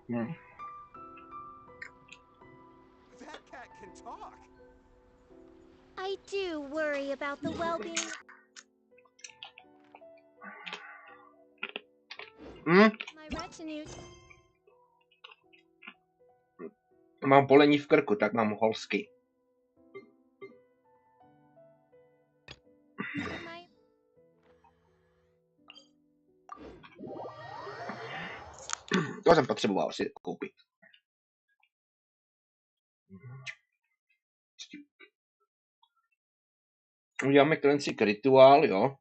Hmm. That cat can talk. I do worry about the well-being Hmm? of my retinue. Mám polení v krku, tak mám holsky. My To jsem potřeboval si koupit. Uděláme cleansing rituál, jo.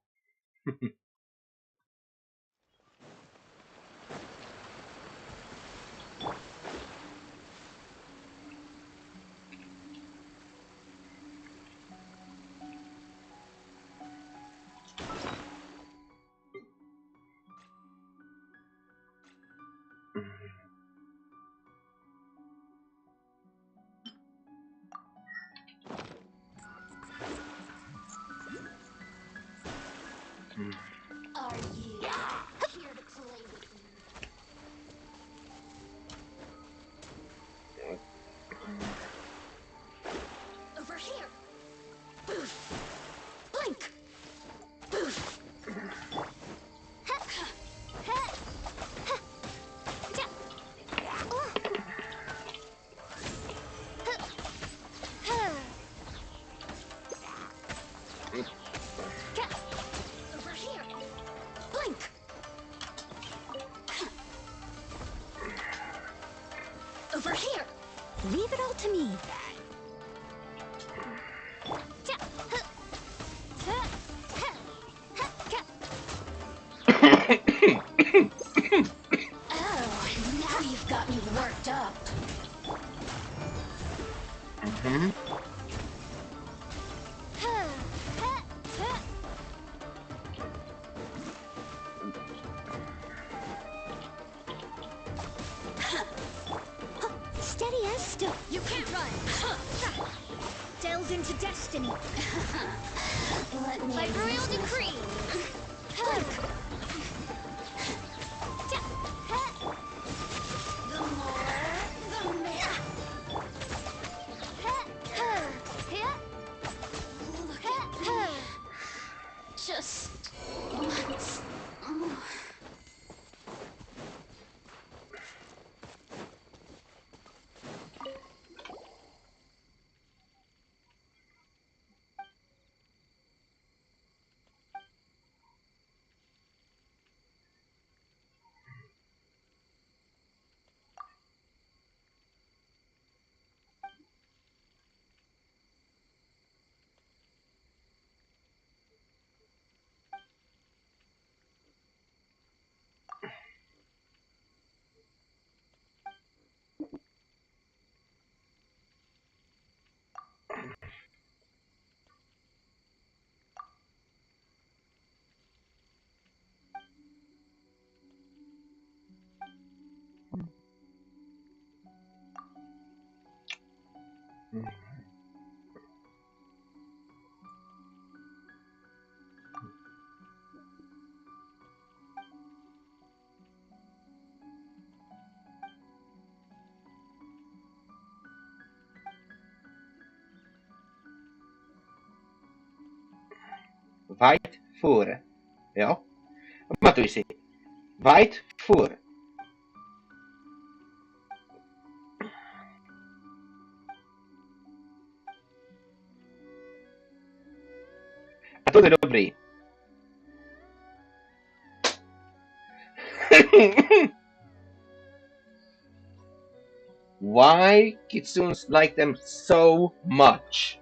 Are you here to play with me? Over here. Boof. Blink. Boof. Over here. Blink. Over here. Leave it all to me. Oh, now you've got me worked up. Mhm. Steady as still. You can't run. Delves into destiny. By royal decree. The more, the merrier. Look at me. Just once more. Weit voeren. Jo? Pamatuj si. Weit voeren. A to je dobrý. Why kitsunes like them so much?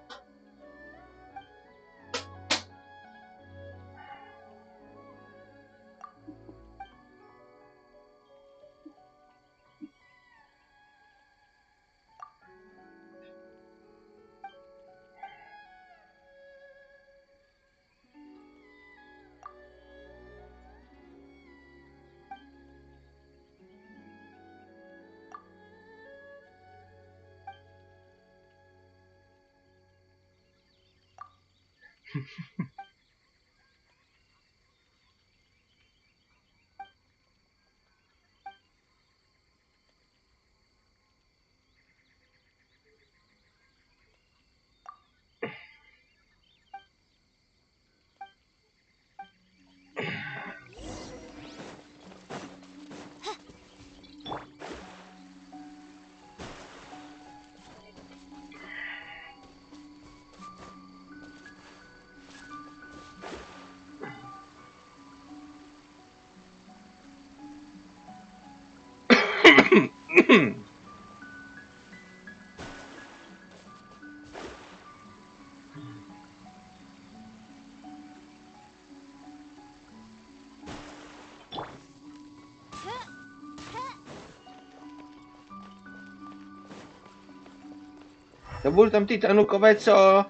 To byli tam ty tanukové, co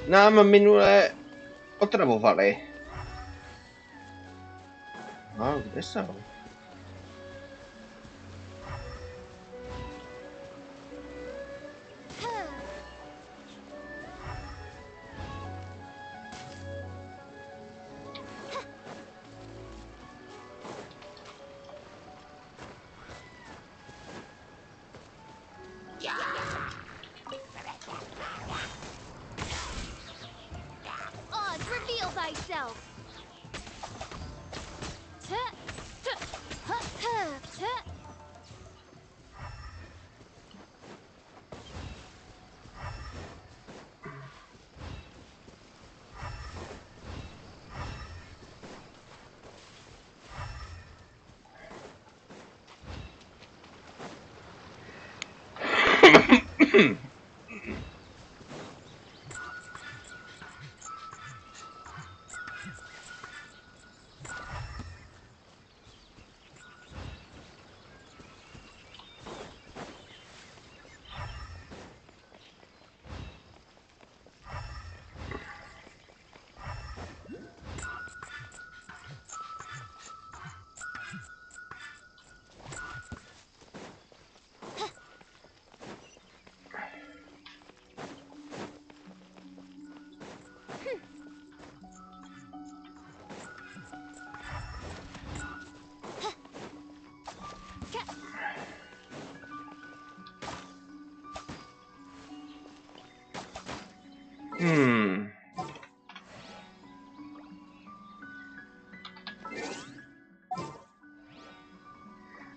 nám minule otravovali. No, kde jsou? Oz, reveal thyself.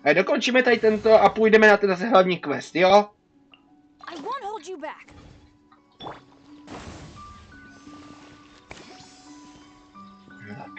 A dokončíme tady tento a půjdeme na ten zase hlavní quest, jo? I won't hold you back. Tak.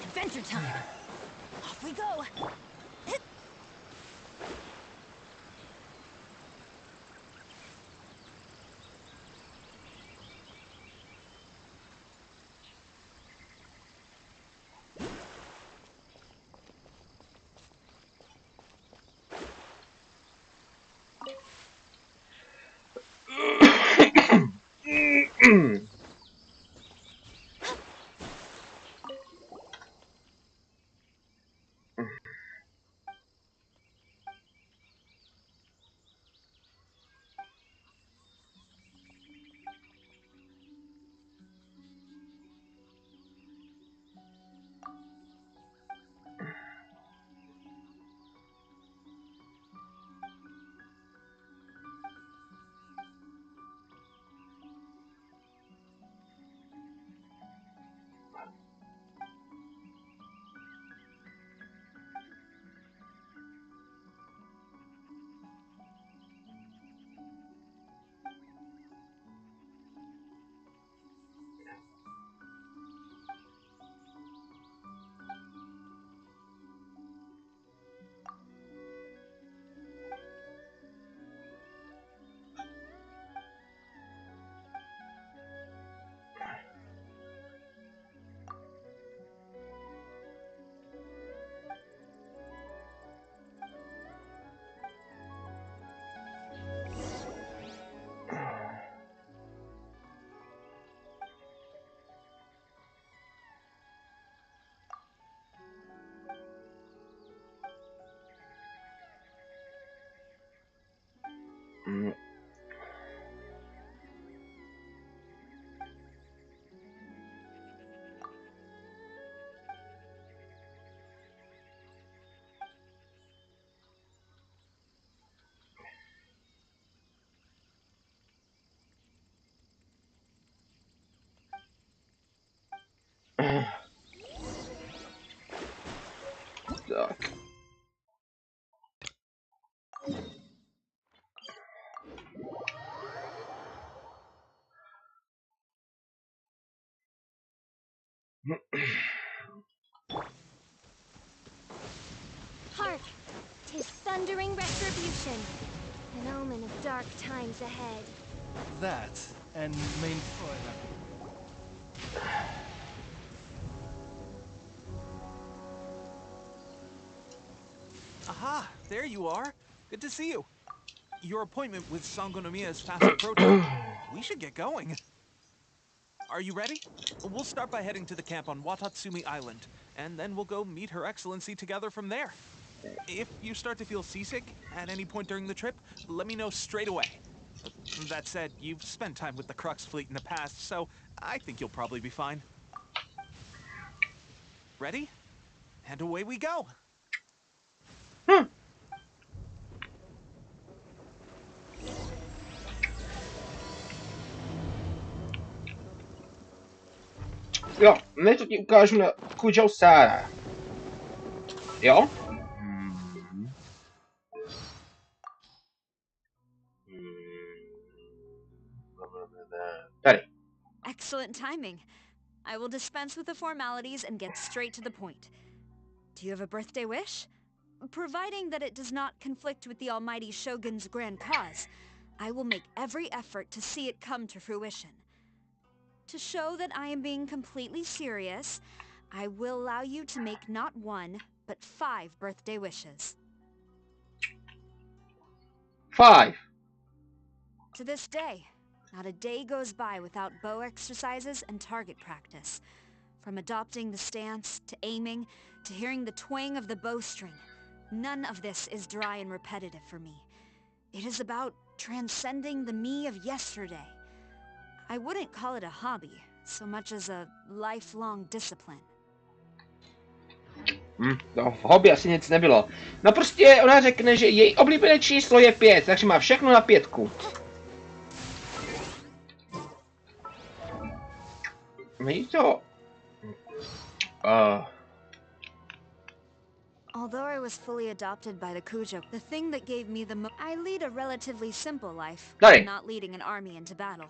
Adventure time. Off we go. Hark! 'Tis thundering retribution, an omen of dark times ahead. That and main Freude. Aha, there you are. Good to see you. Your appointment with Sangonomiya is fast approaching. We should get going. Are you ready? We'll start by heading to the camp on Watatsumi Island, and then we'll go meet Her Excellency together from there. If you start to feel seasick at any point during the trip, let me know straight away. That said, you've spent time with the Crux fleet in the past, so I think you'll probably be fine. Ready? And away we go! Jo, něco ti ukážu na Kujou Sára. Jo? Tady. Excellent timing. I will dispense with the formalities and get straight to the point. Do you have a birthday wish? Providing that it does not conflict with the Almighty Shogun's grand cause, I will make every effort to see it come to fruition. To show that I am being completely serious, I will allow you to make not one, but 5 birthday wishes. 5. To this day, not a day goes by without bow exercises and target practice. From adopting the stance, to aiming, to hearing the twang of the bowstring, none of this is dry and repetitive for me. It is about transcending the me of yesterday. I wouldn't call it a hobby, so much as a lifelong discipline. No, v hobby asi nic nebylo. No prostě ona řekne, že její oblíbené číslo je 5, takže má všechno na 5. Není to... Although I was fully adopted by the Kujo, the thing that gave me I lead a relatively simple life, Right. not leading an army into battle.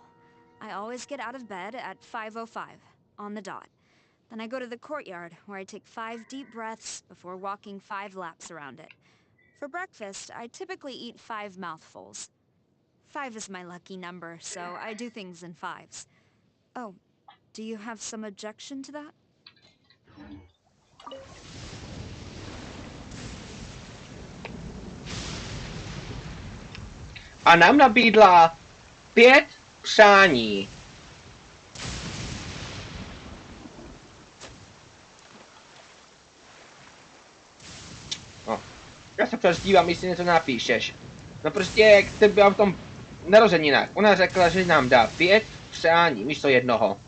I always get out of bed at 5:05, on the dot. Then I go to the courtyard, where I take 5 deep breaths before walking 5 laps around it. For breakfast, I typically eat 5 mouthfuls. 5 is my lucky number, so I do things in 5s. Oh, do you have some objection to that? A nám nabídla 5 přání. No. Já se přes dívám, jestli něco napíšeš. No prostě, jak to bylo v tom narozeninách. Ona řekla, že nám dá 5 přání místo jednoho.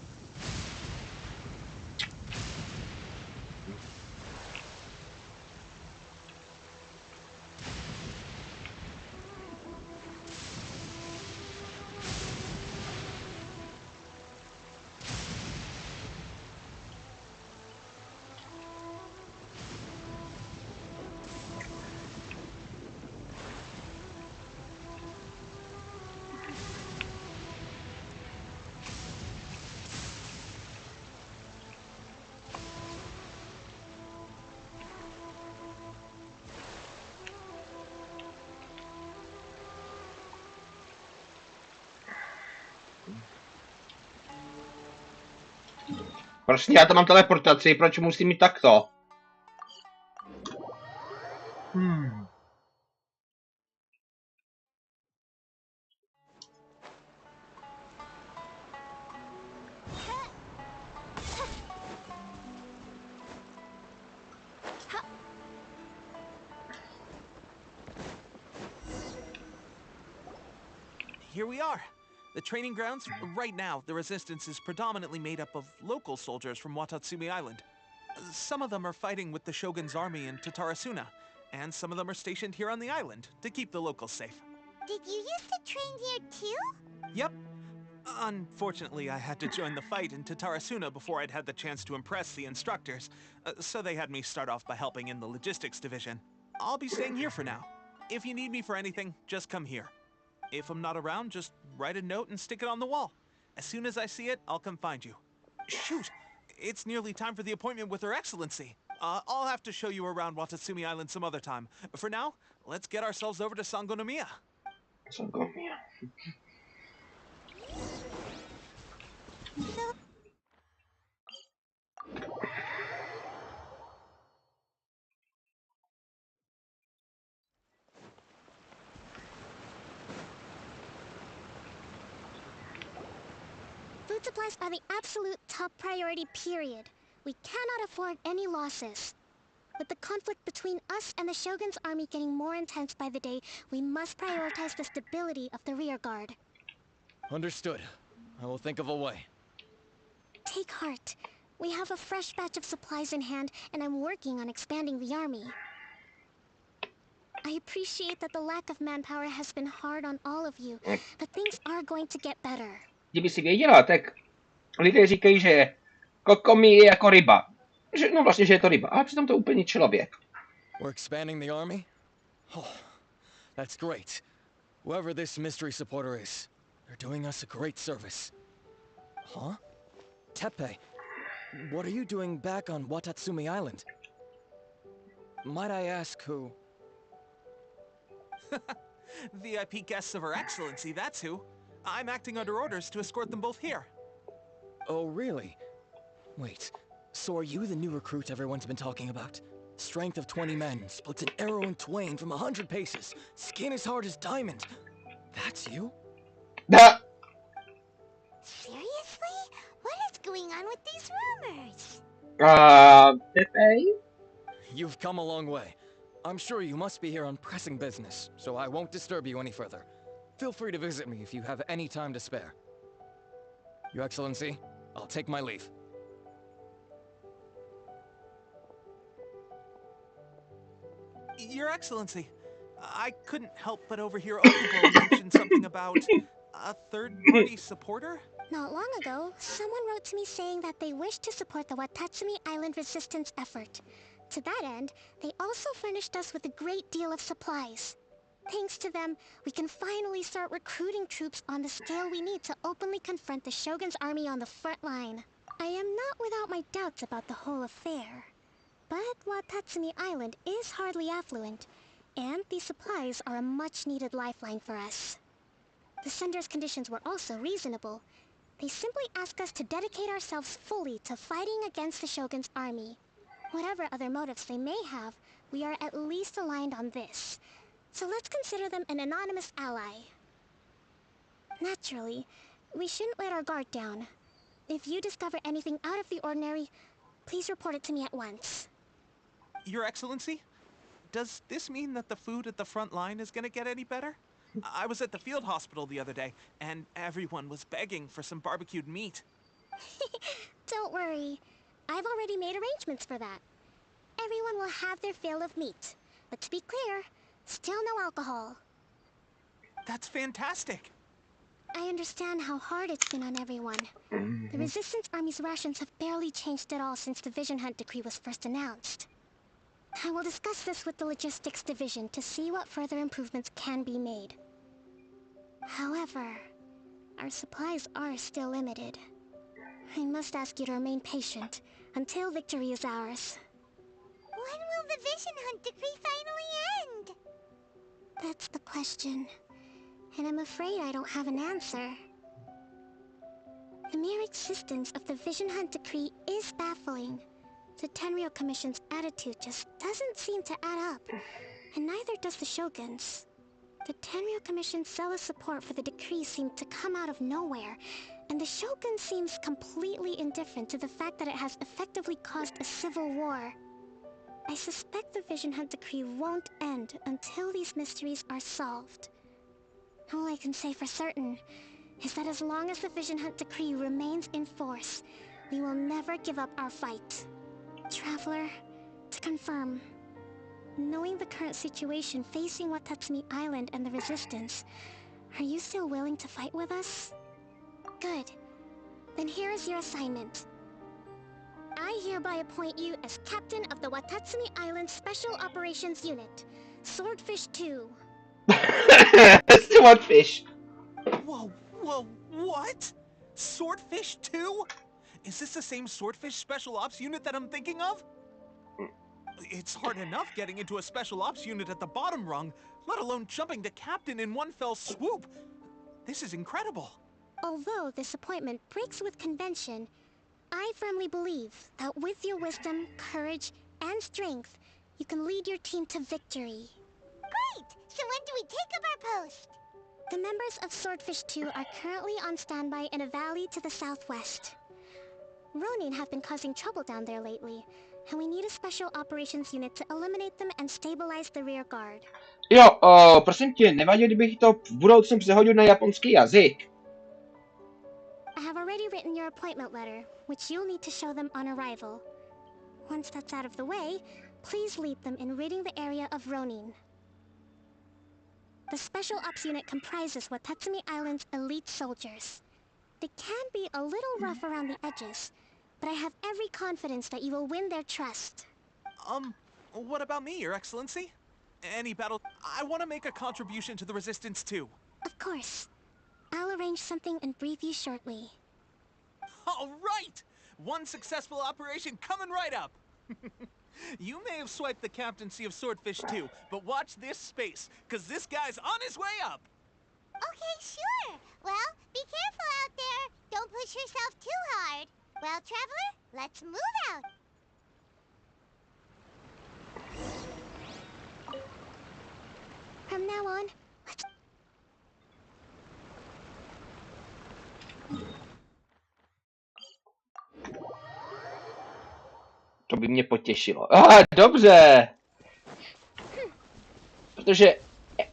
Prostě já tam mám teleportaci, proč musím mít takto? Here we are. The training grounds. Right now, the resistance is predominantly made up of local soldiers from Watatsumi Island. Some of them are fighting with the Shogun's army in Tatarasuna, and some of them are stationed here on the island to keep the locals safe. Did you used to train here too? Yep. Unfortunately, I had to join the fight in Tatarasuna before I'd had the chance to impress the instructors, so they had me start off by helping in the logistics division. I'll be staying here for now. If you need me for anything, just come here. If I'm not around, just write a note and stick it on the wall. As soon as I see it, I'll come find you. Shoot! It's nearly time for the appointment with Her Excellency. I'll have to show you around Watatsumi Island some other time. For now, let's get ourselves over to Sangonomiya. Sangonomiya. Food supplies are the absolute top priority, period. We cannot afford any losses. With the conflict between us and the Shogun's army getting more intense by the day, we must prioritize the stability of the rear guard. Understood. I will think of a way. Take heart. We have a fresh batch of supplies in hand, and I'm working on expanding the army. I appreciate that the lack of manpower has been hard on all of you, but things are going to get better. Kdyby si věděla, tak lidé říkají, že kokomí je jako ryba. Že, no vlastně, že je to ryba, ale přitom to úplně člověk. We're expanding the army? Oh, that's great. Whoever this mystery supporter is, they're doing us a great service. Huh? Teppei, what are you doing back on Watatsumi Island? Might I ask who? VIP guests of Her Excellency, that's who. I'm acting under orders to escort them both here. Oh, really? Wait, so are you the new recruit everyone's been talking about? Strength of 20 men, splits an arrow in twain from 100 paces, skin as hard as diamond. That's you? Seriously? What is going on with these rumors? Teppei? You've come a long way. I'm sure you must be here on pressing business, so I won't disturb you any further. Feel free to visit me if you have any time to spare. Your Excellency, I'll take my leave. Your Excellency, I couldn't help but overhear Okubo mention something about a third-party supporter? Not long ago, someone wrote to me saying that they wish to support the Watatsumi Island resistance effort. To that end, they also furnished us with a great deal of supplies. Thanks to them, we can finally start recruiting troops on the scale we need to openly confront the Shogun's army on the front line. I am not without my doubts about the whole affair. But Watatsumi Island is hardly affluent, and these supplies are a much-needed lifeline for us. The sender's conditions were also reasonable. They simply ask us to dedicate ourselves fully to fighting against the Shogun's army. Whatever other motives they may have, we are at least aligned on this. So let's consider them an anonymous ally. Naturally, we shouldn't let our guard down. If you discover anything out of the ordinary, please report it to me at once. Your Excellency, does this mean that the food at the front line is gonna get any better? I was at the field hospital the other day, and everyone was begging for some barbecued meat. Don't worry. I've already made arrangements for that. Everyone will have their fill of meat. But to be clear, still no alcohol. That's fantastic. I understand how hard it's been on everyone. The Resistance Army's rations have barely changed at all since the Vision Hunt decree was first announced. I will discuss this with the Logistics Division to see what further improvements can be made. However, our supplies are still limited. I must ask you to remain patient until victory is ours. When will the Vision Hunt decree finally end? That's the question. And I'm afraid I don't have an answer. The mere existence of the Vision Hunt decree is baffling. The Tenryou Commission's attitude just doesn't seem to add up, and neither does the Shogun's. The Tenryou Commission's zealous support for the decree seemed to come out of nowhere, and the Shogun seems completely indifferent to the fact that it has effectively caused a civil war. I suspect the Vision Hunt decree won't end until these mysteries are solved. All I can say for certain is that as long as the Vision Hunt decree remains in force, we will never give up our fight. Traveler, to confirm, knowing the current situation facing Watatsumi Island and the Resistance, are you still willing to fight with us? Good. Then here is your assignment. I hereby appoint you as Captain of the Watatsumi Island Special Operations Unit, Swordfish 2. Swordfish. Whoa, what? Swordfish too? Is this the same Swordfish Special Ops unit that I'm thinking of? It's hard enough getting into a Special Ops unit at the bottom rung, let alone jumping to Captain in one fell swoop. This is incredible. Although this appointment breaks with convention, I firmly believe that with your wisdom, courage, and strength, you can lead your team to victory. Great! So when do we take up our post? The members of Swordfish 2 are currently on standby in a valley to the southwest. Ronin have been causing trouble down there lately, and we need a special operations unit to eliminate them and stabilize the rear guard. Jo, prosím tě, nevadí, kdybych to v budoucnu přehodil na japonský jazyk. I have already written your appointment letter, which you'll need to show them on arrival. Once that's out of the way, please lead them in ridding the area of Ronin. The Special Ops unit comprises Watatsumi Island's elite soldiers. They can be a little rough around the edges, but I have every confidence that you will win their trust. What about me, Your Excellency? Any battle... I want to make a contribution to the Resistance too. Of course. I'll arrange something and brief you shortly. All right! One successful operation coming right up! You may have swiped the captaincy of Swordfish 2, but watch this space, because this guy's on his way up! Okay, sure. Well, be careful out there. Don't push yourself too hard. Well, Traveler, let's move out. From now on, let's... To by mě potěšilo. Dobře. Protože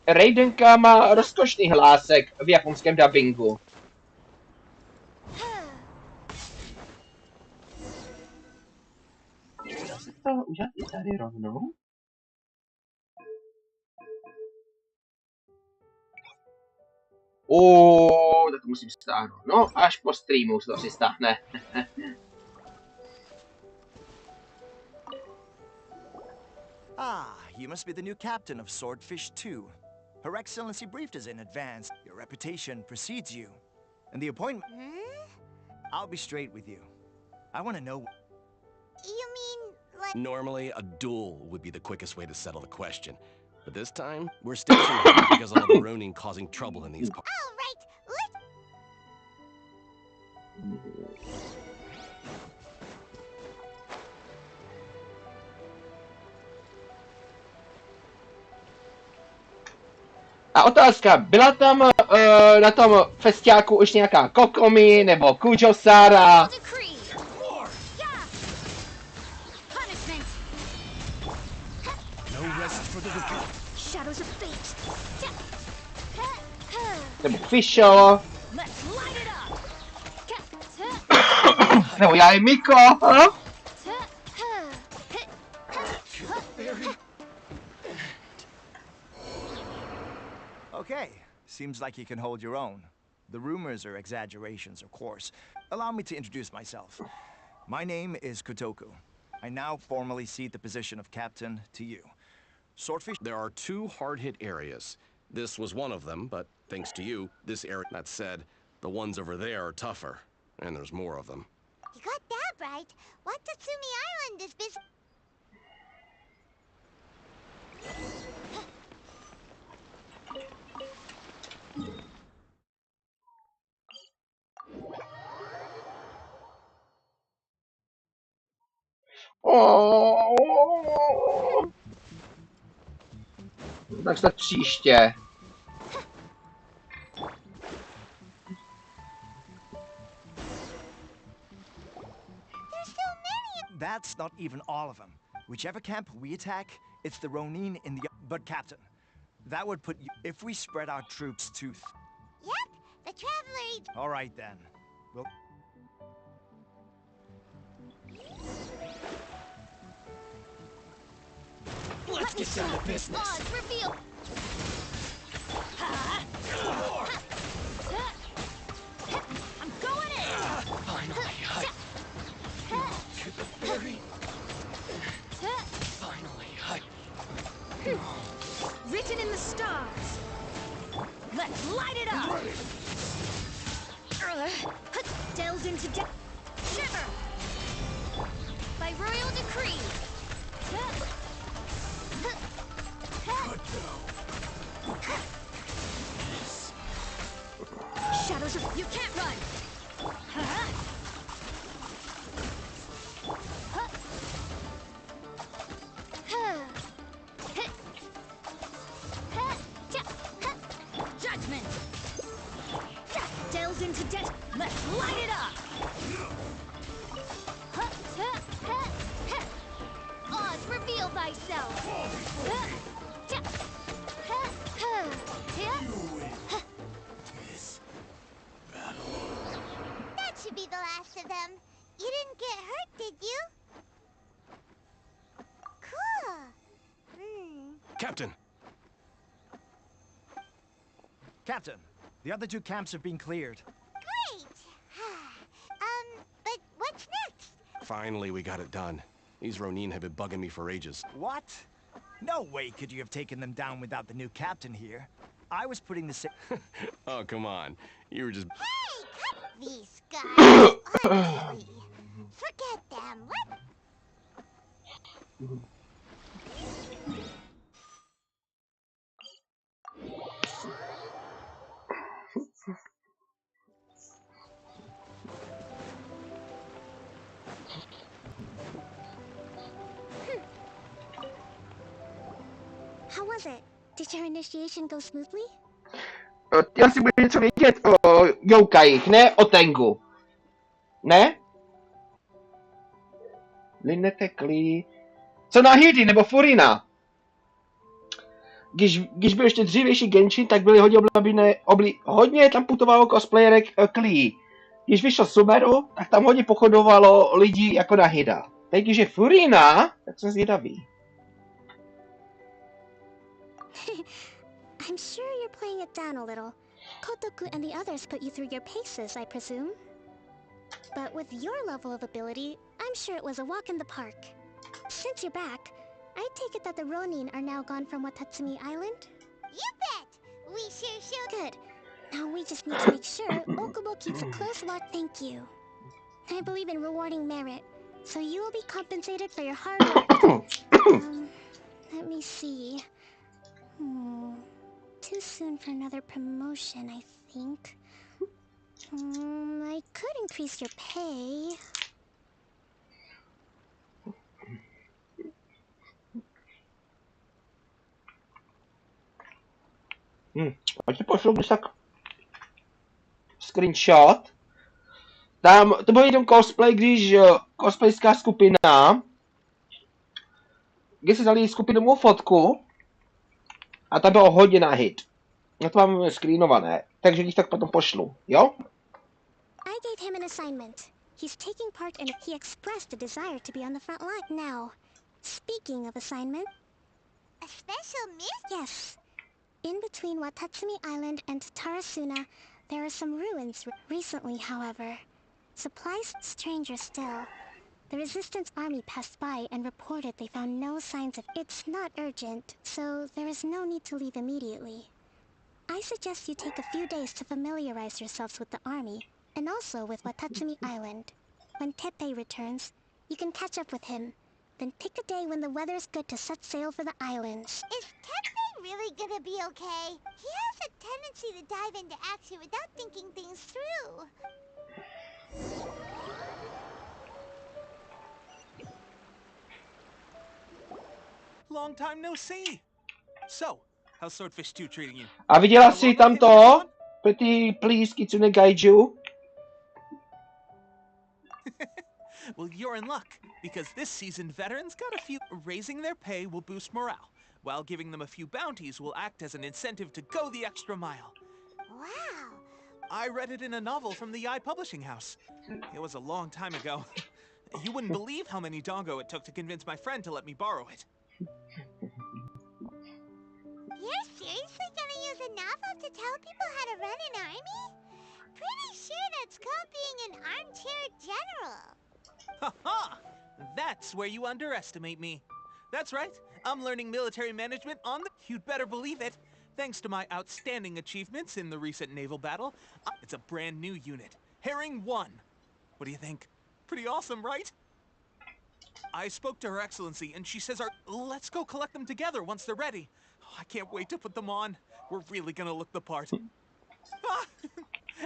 Raidenka má rozkošný hlásek v japonském dabingu. Dá se to udělat i tady rovnou? Tak to musím stáhnout. No, až po streamu se to asi stáhne. You must be the new captain of Swordfish 2. Her Excellency briefed us in advance. Your reputation precedes you. And the appointment... I'll be straight with you. I want to know... You mean, like... Normally, a duel would be the quickest way to settle the question. But this time, we're stationed here because of all the Ronin causing trouble in these parts. All right, let's... A otázka, byla tam na tom festiáku už nějaká Kokomi nebo Kujo-Sara? Decree! Yeah! Punishment! No rest for the wicked. Shadows of fate! Nebo Fisho? Let's light it up! Nebo já i Miko? Okay, seems like you can hold your own. The rumors are exaggerations, of course. Allow me to introduce myself. My name is Kotoku. I now formally cede the position of captain to you. Swordfish... There are two hard-hit areas. This was one of them, but thanks to you, this area... That said, the ones over there are tougher, and there's more of them. You got that right. Watatsumi Island is busy... Tak snad příště. That's not even all of them. Whichever camp we attack, it's the Ronin in the... But Captain, that would put you... If we spread our troops to... Yep, the Traveler... All right then. We'll... Let's get down to business. Odds reveal! I'm going in! Finally, to the very... Finally, Written in the stars! Let's light it up! Delves into death. Shiver! By royal decree. Shadows of... You can't run! Judgment! Delves into death. Let's light it up! Oz, reveal thyself! That should be the last of them. You didn't get hurt, did you? Cool. Captain! Captain, the other two camps have been cleared. Great. But what's next? Finally, we got it done. These Ronin have been bugging me for ages. What? No way could you have taken them down without the new captain here. I was putting the Oh, come on. You were just... Hey, cut these guys. Honestly. Forget them. How was it? Did your initiation go smoothly? Ty asi budeš něco vědět o youkajích, ne o Tengu. Ne? Linetekli. Co na Hidi nebo Furina? Když byl ještě dřívější Genshin, tak byly hodně tam putovalo cosplayerek Klee. Když vyšel Sumeru, tak tam hodně pochodovalo lidí jako na Hida. Teď, když je Furina, tak jsem zvědavý. I'm sure you're playing it down a little. Kotoku and the others put you through your paces, I presume. But with your level of ability, I'm sure it was a walk in the park. Since you're back, I take it that the Ronin are now gone from Watatsumi Island? You bet! We sure should. Good. Now we just need to make sure Okubo keeps a close watch. Thank you. I believe in rewarding merit, so you will be compensated for your hard work. Let me see. Too soon for another promotion, I think. I could increase your pay. A ti pošlu když tak screenshot. Tam, to byl jenom cosplay, když cosplayská skupina, když si dali skupinovou fotku a tam bylo hodně na hit. Já to mám screenované, takže když tak potom pošlu, jo? I gave him an assignment. He's taking part in it. He expressed a desire to be on the front line. Now, speaking of assignment... A special mission? Yes. In between Watatsumi Island and Tarasuna, there are some ruins. Recently, however, supplies stranger still. The Resistance army passed by and reported they found no signs of... It's not urgent, so there is no need to leave immediately. I suggest you take a few days to familiarize yourselves with the army, and also with Watatsumi Island. When Teppei returns, you can catch up with him. Then pick a day when the weather's good to set sail for the islands. Is Teppei really gonna be okay? He has a tendency to dive into action without thinking things through. Long time no see. So, how's Swordfish 2 treating you? A viděla jsi tam to? Pretty please, Kitsune Gaiju? Well, you're in luck, because this seasoned veterans got a few... Raising their pay will boost morale, while giving them a few bounties will act as an incentive to go the extra mile. Wow. I read it in a novel from the Eye Publishing House. It was a long time ago. You wouldn't believe how many dongo it took to convince my friend to let me borrow it. You're seriously gonna use a novel to tell people how to run an army? Pretty sure that's called being an armchair general. Ha-ha! That's where you underestimate me. That's right. I'm learning military management on the... You'd better believe it. Thanks to my outstanding achievements in the recent naval battle, it's a brand new unit. Herring 1. What do you think? Pretty awesome, right? I spoke to Her Excellency, and she says let's go collect them together once they're ready. Oh, I can't wait to put them on. We're really gonna look the part.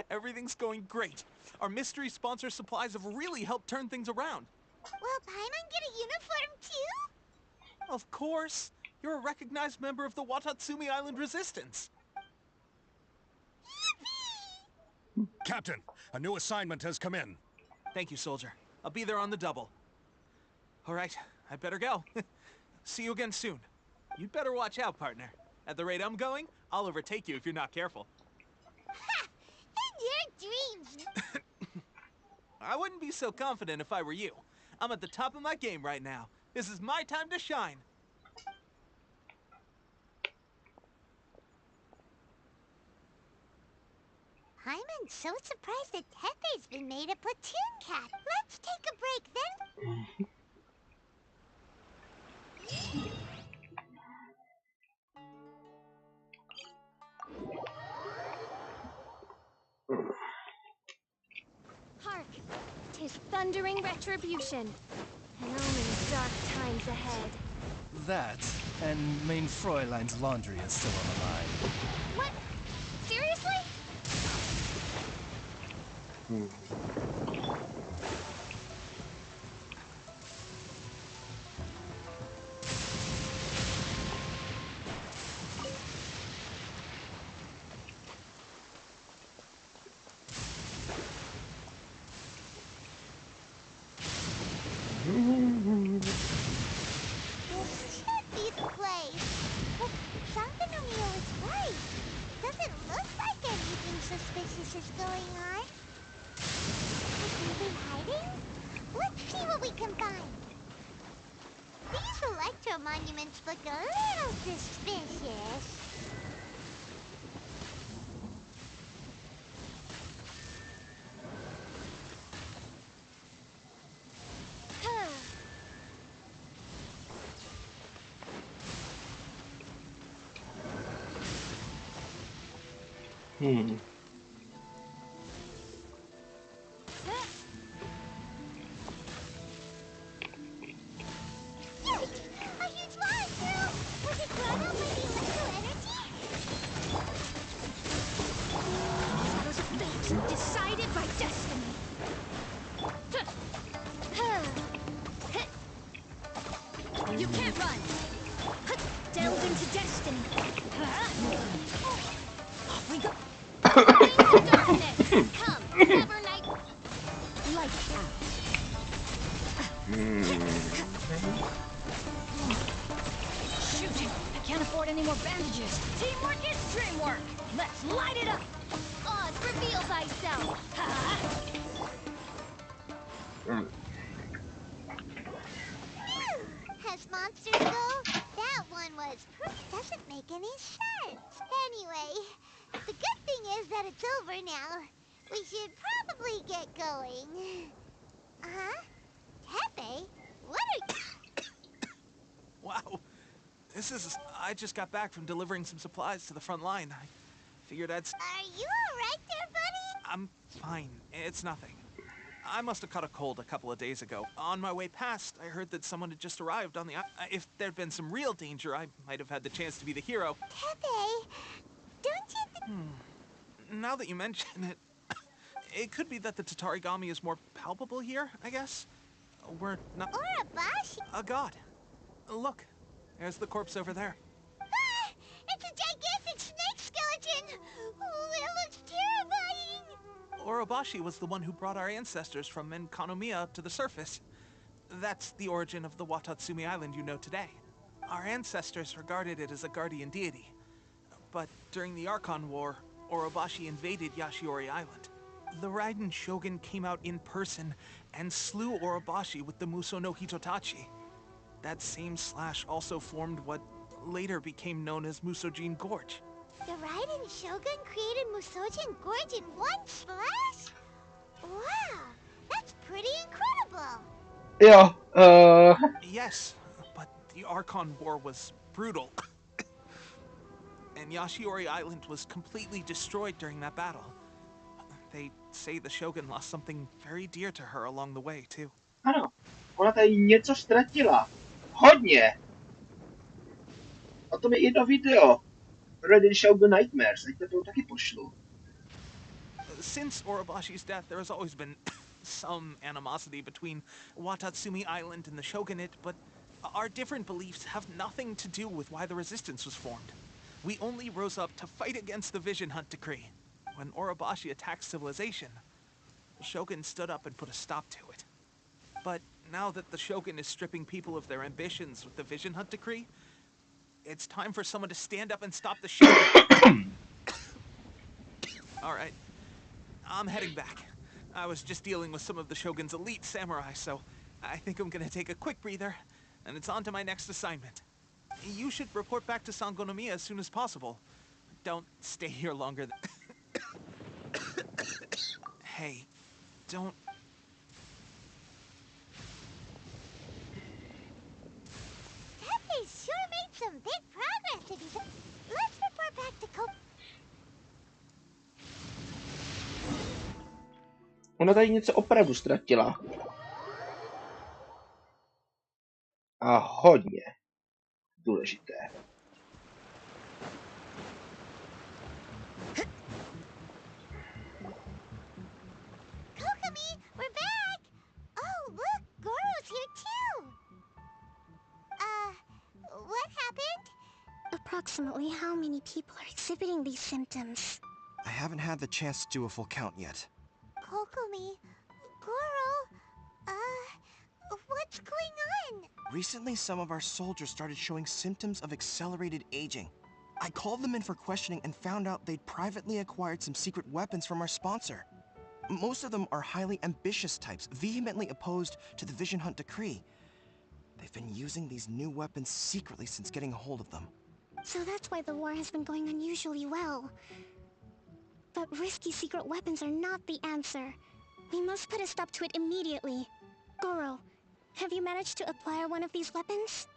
Everything's going great. Our mystery sponsor supplies have really helped turn things around. Will Paimon get a uniform too? Of course. You're a recognized member of the Watatsumi Island Resistance. Captain, a new assignment has come in. Thank you, soldier. I'll be there on the double. All right, I better go. See you again soon. You'd better watch out, partner. At the rate I'm going, I'll overtake you if you're not careful. Ha! In your dreams! I wouldn't be so confident if I were you. I'm at the top of my game right now. This is my time to shine. Paimon's so surprised that Tepe's been made a platoon cat. Let's take a break then. Hark! 'Tis thundering retribution. An omen of dark times ahead. That, and main Fräulein's laundry is still on the line. What? Seriously? This should be the place. But Sangonomiya was right. Doesn't look like anything suspicious is going on. Is he hiding? Let's see what we can find. These electro monuments look a little suspicious. A huge monster! Was it brought out by the electro energy? Shadows of fate, decided by destiny. You can't run. Delve into destiny. Off we go. Into darkness. Come, never night. Light out. Shoot! I can't afford any more bandages. Teamwork is dreamwork. Let's light it up. Oz, reveal thyself. As monsters go, that one was doesn't make any sense. Anyway, the good thing is that it's over now. We should probably get going. Huh? Tepe? What are you... Wow. I just got back from delivering some supplies to the front line. I figured Are you alright there, buddy? I'm fine. It's nothing. I must have caught a cold a couple of days ago. On my way past, I heard that someone had just arrived on the if there'd been some real danger, I might have had the chance to be the hero. Tepe, don't you Now that you mention it, it could be that the Tatarigami is more palpable here, I guess. We're not... Urabashi? A god. Look, there's the corpse over there. Ah! It's a gigantic snake skeleton! Oh, it looks terrifying! Orobashi was the one who brought our ancestors from Enkanomiya to the surface. That's the origin of the Watatsumi Island you know today. Our ancestors regarded it as a guardian deity. But during the Archon War, Orobashi invaded Yashiori Island. The Raiden Shogun came out in person and slew Orobashi with the Muso no Hitotachi. That same slash also formed what later became known as Musojin Gorge. The Raiden Shogun created Musojin Gorge in one slash? Wow, that's pretty incredible. Jo, Yes, but the Archon War was brutal. And Yashiori Island was completely destroyed during that battle. They say the Shogun lost something very dear to her along the way, too. ano. Ona tady něco ztratila. Hodně. O tom je jedno video. Red Shogun Nightmares. Ať to taky pošlu. Since Orobashi's death, there has always been some animosity between Watatsumi Island and the Shogunate, but our different beliefs have nothing to do with why the resistance was formed. We only rose up to fight against the Vision Hunt Decree. When Orobashi attacked civilization, the Shogun stood up and put a stop to it. But now that the Shogun is stripping people of their ambitions with the Vision Hunt Decree, it's time for someone to stand up and stop the Shogun. All right, I'm heading back. I was just dealing with some of the Shogun's elite samurai, so I think I'm gonna take a quick breather, and it's on to my next assignment. You should report back to Sangonomiya as soon as possible. Don't stay here longer than... Hey, don't... Pepe sure made some big progress if he's... Let's report back to Ona tady něco opravdu ztratila. A hodně důležité. Kokomi, we're back! Oh, look, Goro's here too! What happened? Approximately how many people are exhibiting these symptoms? I haven't had the chance to do a full count yet. Kokomi, Goro, what's going on? Recently, some of our soldiers started showing symptoms of accelerated aging. I called them in for questioning and found out they'd privately acquired some secret weapons from our sponsor. Most of them are highly ambitious types, vehemently opposed to the Vision Hunt Decree. They've been using these new weapons secretly since getting a hold of them. So that's why the war has been going unusually well. But risky secret weapons are not the answer. We must put a stop to it immediately. Goro, have you managed to acquire one of these weapons?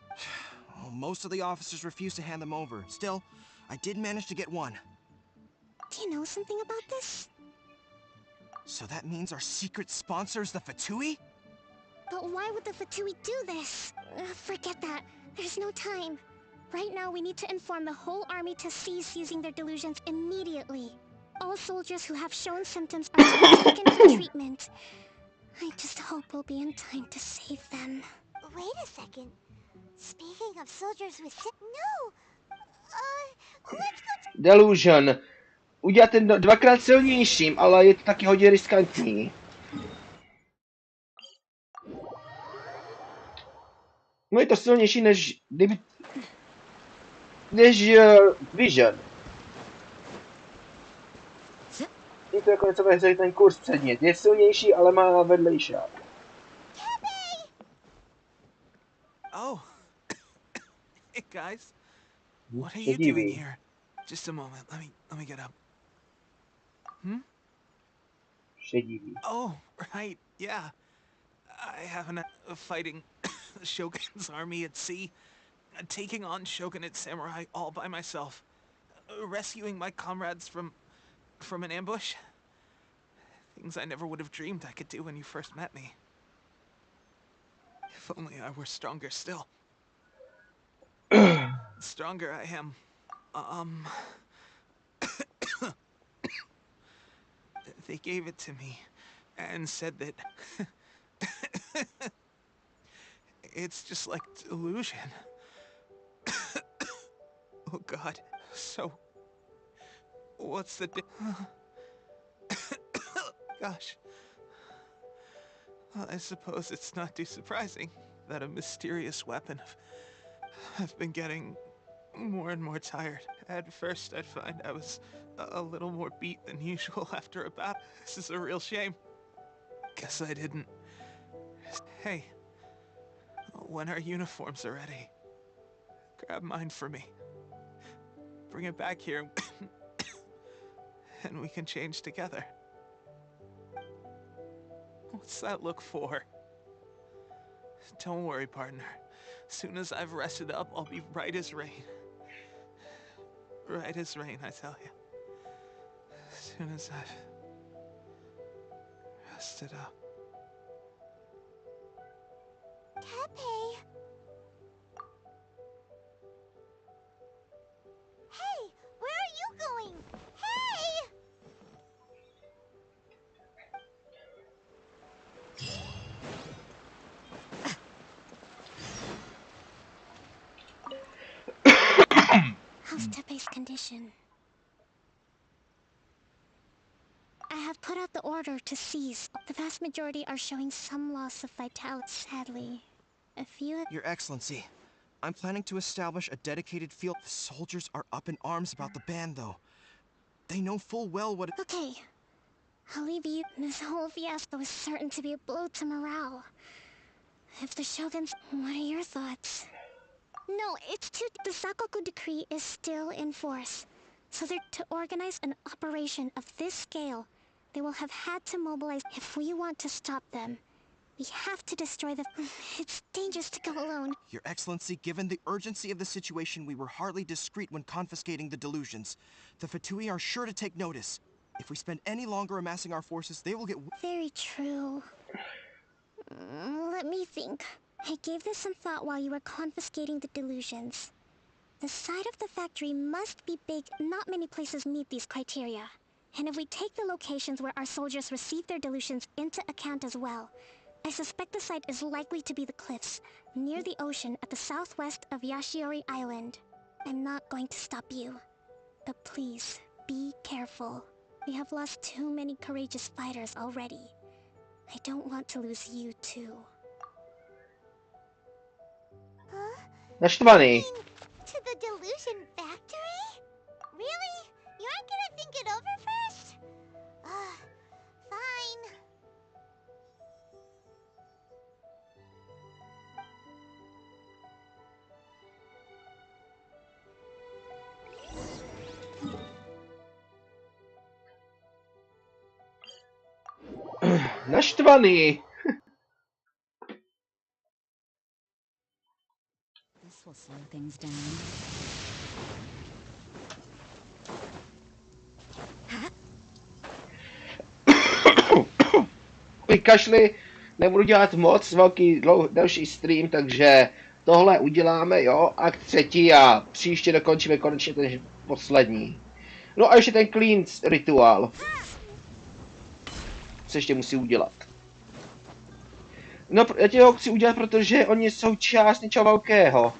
Well, most of the officers refuse to hand them over. Still, I did manage to get one. Do you know something about this? So that means our secret sponsor is the Fatui? But why would the Fatui do this? Forget that. There's no time. Right now, we need to inform the whole army to cease using their delusions immediately. All soldiers who have shown symptoms are to be taken for treatment. I just hope we'll be in time to save them. Wait a second. Speaking of soldiers with No! Let's go Delusion. Udělat ten dvakrát silnějším, ale je to taky hodně riskantní. No je to silnější než Vision. Je to jako něco ve hře, ten kurz předmět. Je silnější, ale má vedlejšák. Oh. Hey, guys. What are you doing here? Just a moment. Let me get up. Hmm? Oh, right. Yeah. I haven't fighting the Shogun's army at sea, taking on Shogunate samurai all by myself, rescuing my comrades from an ambush. Things I never would have dreamed I could do when you first met me. If only I were stronger still. Stronger I am. They gave it to me and said that it's just like delusion. Oh God. So what's the Gosh. Well, I suppose it's not too surprising that a mysterious weapon I've been getting more and more tired. At first, I'd find I was a little more beat than usual after a battle. This is a real shame. Guess I didn't. Hey, when our uniforms are ready, grab mine for me. Bring it back here, and we can change together. What's that look for? Don't worry, partner. Soon as I've rested up, I'll be right as rain. Right as rain, I tell you. Soon as I've rested up. Tepe. Hey, where are you going? Hey! How's Tepe's condition? I have put out the order to cease. The vast majority are showing some loss of vitality, sadly. A few... Your Excellency, I'm planning to establish a dedicated field. The soldiers are up in arms about the ban, though. They know full well what... Okay. I'll leave you. This whole fiasco is certain to be a blow to morale. If the Shoguns... What are your thoughts? No, it's too... The Sakoku decree is still in force. So they're to organize an operation of this scale. They will have had to mobilize if we want to stop them. We have to destroy the... It's dangerous to go alone. Your Excellency, given the urgency of the situation, we were hardly discreet when confiscating the delusions. The Fatui are sure to take notice. If we spend any longer amassing our forces, they will get... Very true. Let me think. I gave this some thought while you were confiscating the delusions. The side of the factory must be big. Not many places meet these criteria. And if we take the locations where our soldiers receive their delusions into account as well, I suspect the site is likely to be the cliffs, near the ocean at the southwest of Yashiori Island. I'm not going to stop you. But please, be careful. We have lost too many courageous fighters already. I don't want to lose you too. Huh? Naštvaný. To the delusion factory? Really? You aren't gonna think it over first? Fine. Naštvaný. This will slow things down. Vykašli, nebudu dělat moc velký, delší stream, takže tohle uděláme, jo, akt 3 a příště dokončíme konečně ten poslední. No a ještě ten clean rituál. Co ještě musí udělat. No, já tě ho chci udělat, protože oni jsou část něčeho velkého.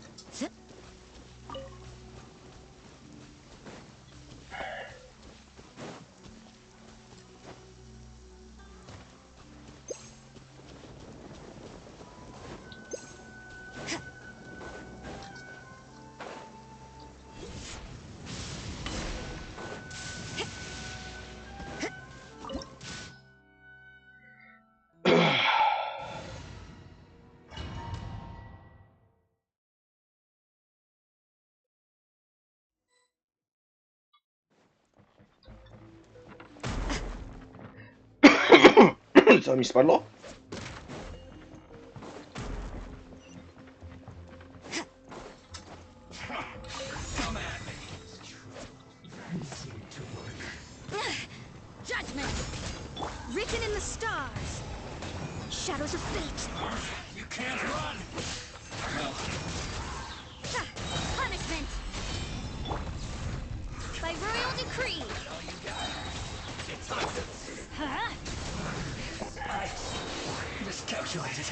Co mi spadlo? Judgment! Written in the stars! Shadows of fate! You can't run! Punishment! By royal decree! Huh? I miscalculated.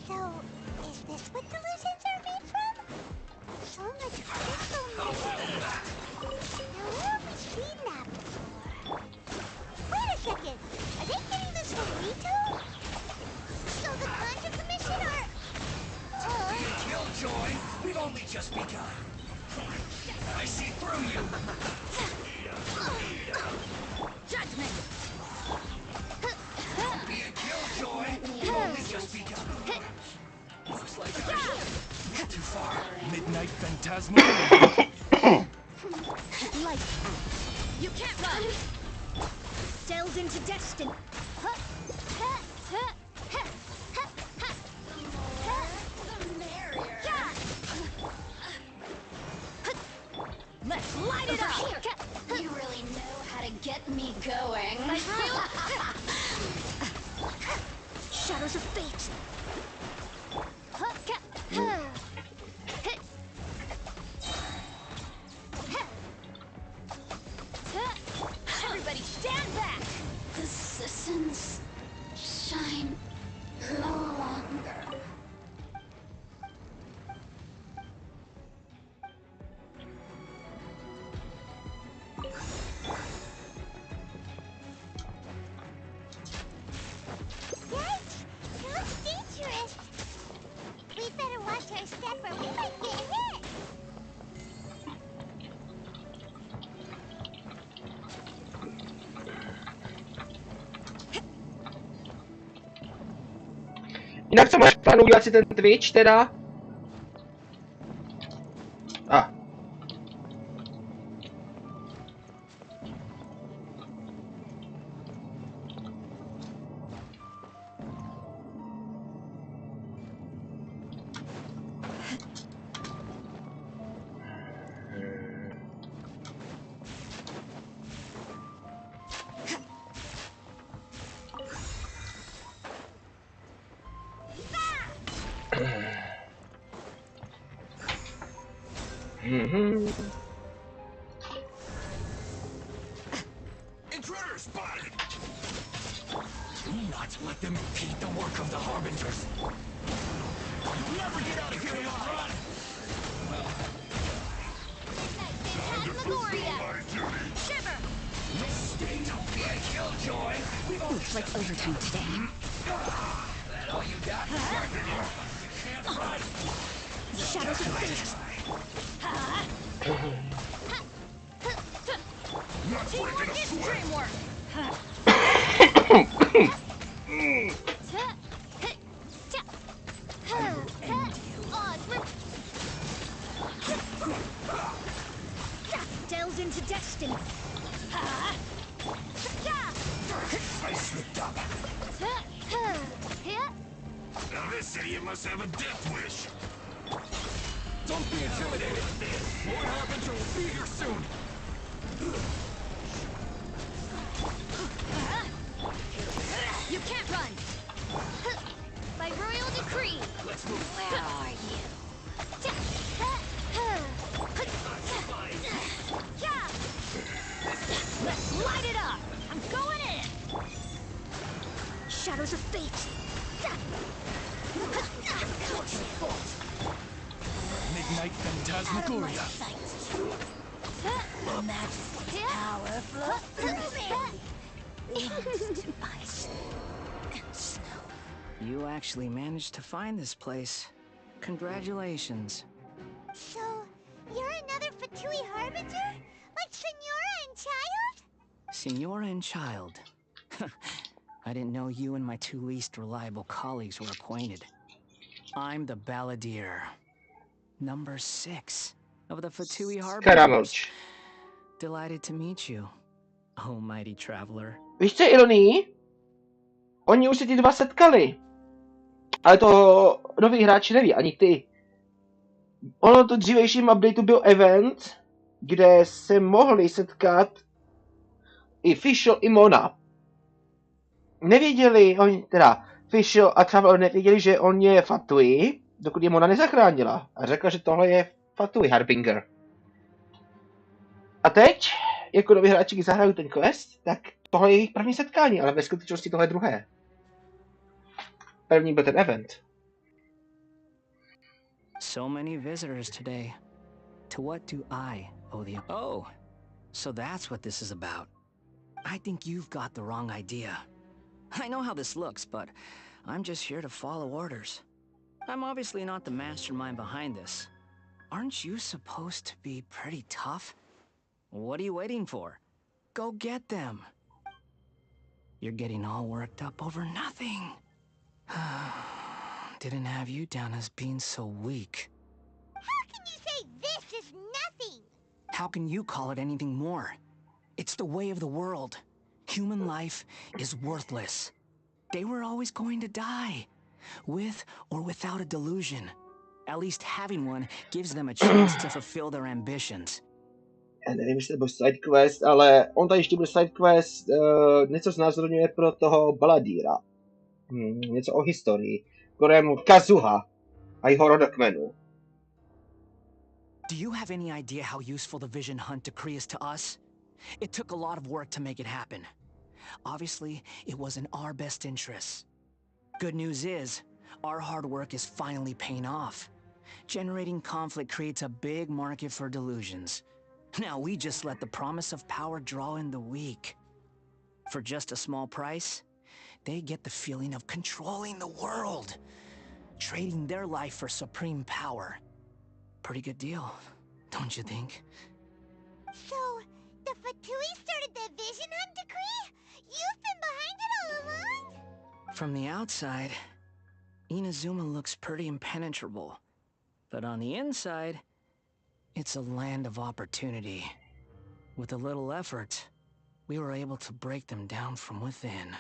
So, is this what delusions are made from? So much crystal magic. Now where have we seen that before? Wait a second! Are they getting this from Rito? So the Conjure Commission are... Killjoy, we've only just begun. I see through you. Judgment! Be a killjoy, we've only just begun. Looks like not too far. Midnight Phantasma. Light! You can't run! Delve into destiny! Let's light it up! You really know how to get get me going. Shadows of fate. Everybody stand back! The citizens shine no longer. Yikes! It looks dangerous. We better watch our step or we might get hit. Jinak co máš v plánu udělat si ten Twitch teda? A. Intruder spotted! Do not let them impede the work of the Harbingers. You'll never get out of here alive! Shiver! Don't be a killjoy! Looks like overtime today. That all you got? Can't run! Shadows of fate. Teamwork is Dreamwork. Delves into destiny. I slipped up. Now this idiot must have a death wish. Don't be intimidated. Lord Harbinger will be here soon. You can't run. By royal decree. Let's move. Where are you? Let's light it up. I'm going in. Shadows of fate. Midnight Phantasmagoria. The majesty power flows through me. To ice and snow. You actually managed to find this place. Congratulations. So, you're another Fatui Harbinger? Like Senora and Child? Senora and Child. I didn't know you and my two least reliable colleagues were acquainted. I'm the Balladeer. Number 6 of the Fatui Harbingers. Karamouč. Delighted to meet you, almighty traveler. Víš, co je ironí? Oni už se ti dva setkali. Ale to noví hráči neví, ani ty. Ono to dřívejším updateu byl event, kde se mohli setkat i Fischl, i Mona. Nevěděli, oni teda Fischl a Traveler nevěděli, že on je Fatui, dokud je Mona nezachránila. A řekla, že tohle je Fatui Harbinger. A teď, jako noví hráči, když zahrají ten quest, tak tohle je jejich první setkání, ale ve skutečnosti tohle je druhé. První byl ten event. So many visitors today. To what do I owe the... Oh, so that's what this is about. I think you've got the wrong idea. I know how this looks, but I'm just here to follow orders. I'm obviously not the mastermind behind this. Aren't you supposed to be pretty tough? What are you waiting for? Go get them. You're getting all worked up over nothing. Didn't have you down as being so weak. How can you say this is nothing? How can you call it anything more? It's the way of the world. Human life is worthless. They were always going to die, with or without a delusion. At least having one gives them a chance to fulfill their ambitions. Já nevím, jestli to byl sidequest, ale on tady ještě byl sidequest, něco znázorňuje pro toho Baladíra. Něco o historii, kterému Kazuha a jeho rodokmenu. Do you have any idea how useful the Vision Hunt decree is to us? It took a lot of work to make it happen. Obviously, it was in our best interests. Good news is, our hard work is finally paying off. Generating conflict creates a big market for delusions. Now we just let the promise of power draw in the weak. For just a small price, they get the feeling of controlling the world. Trading their life for supreme power. Pretty good deal, don't you think? So, the Fatui started the Vision Hunt decree? You've been behind it all along? From the outside, Inazuma looks pretty impenetrable. But on the inside, it's a land of opportunity. With a little effort, we were able to break them down from within.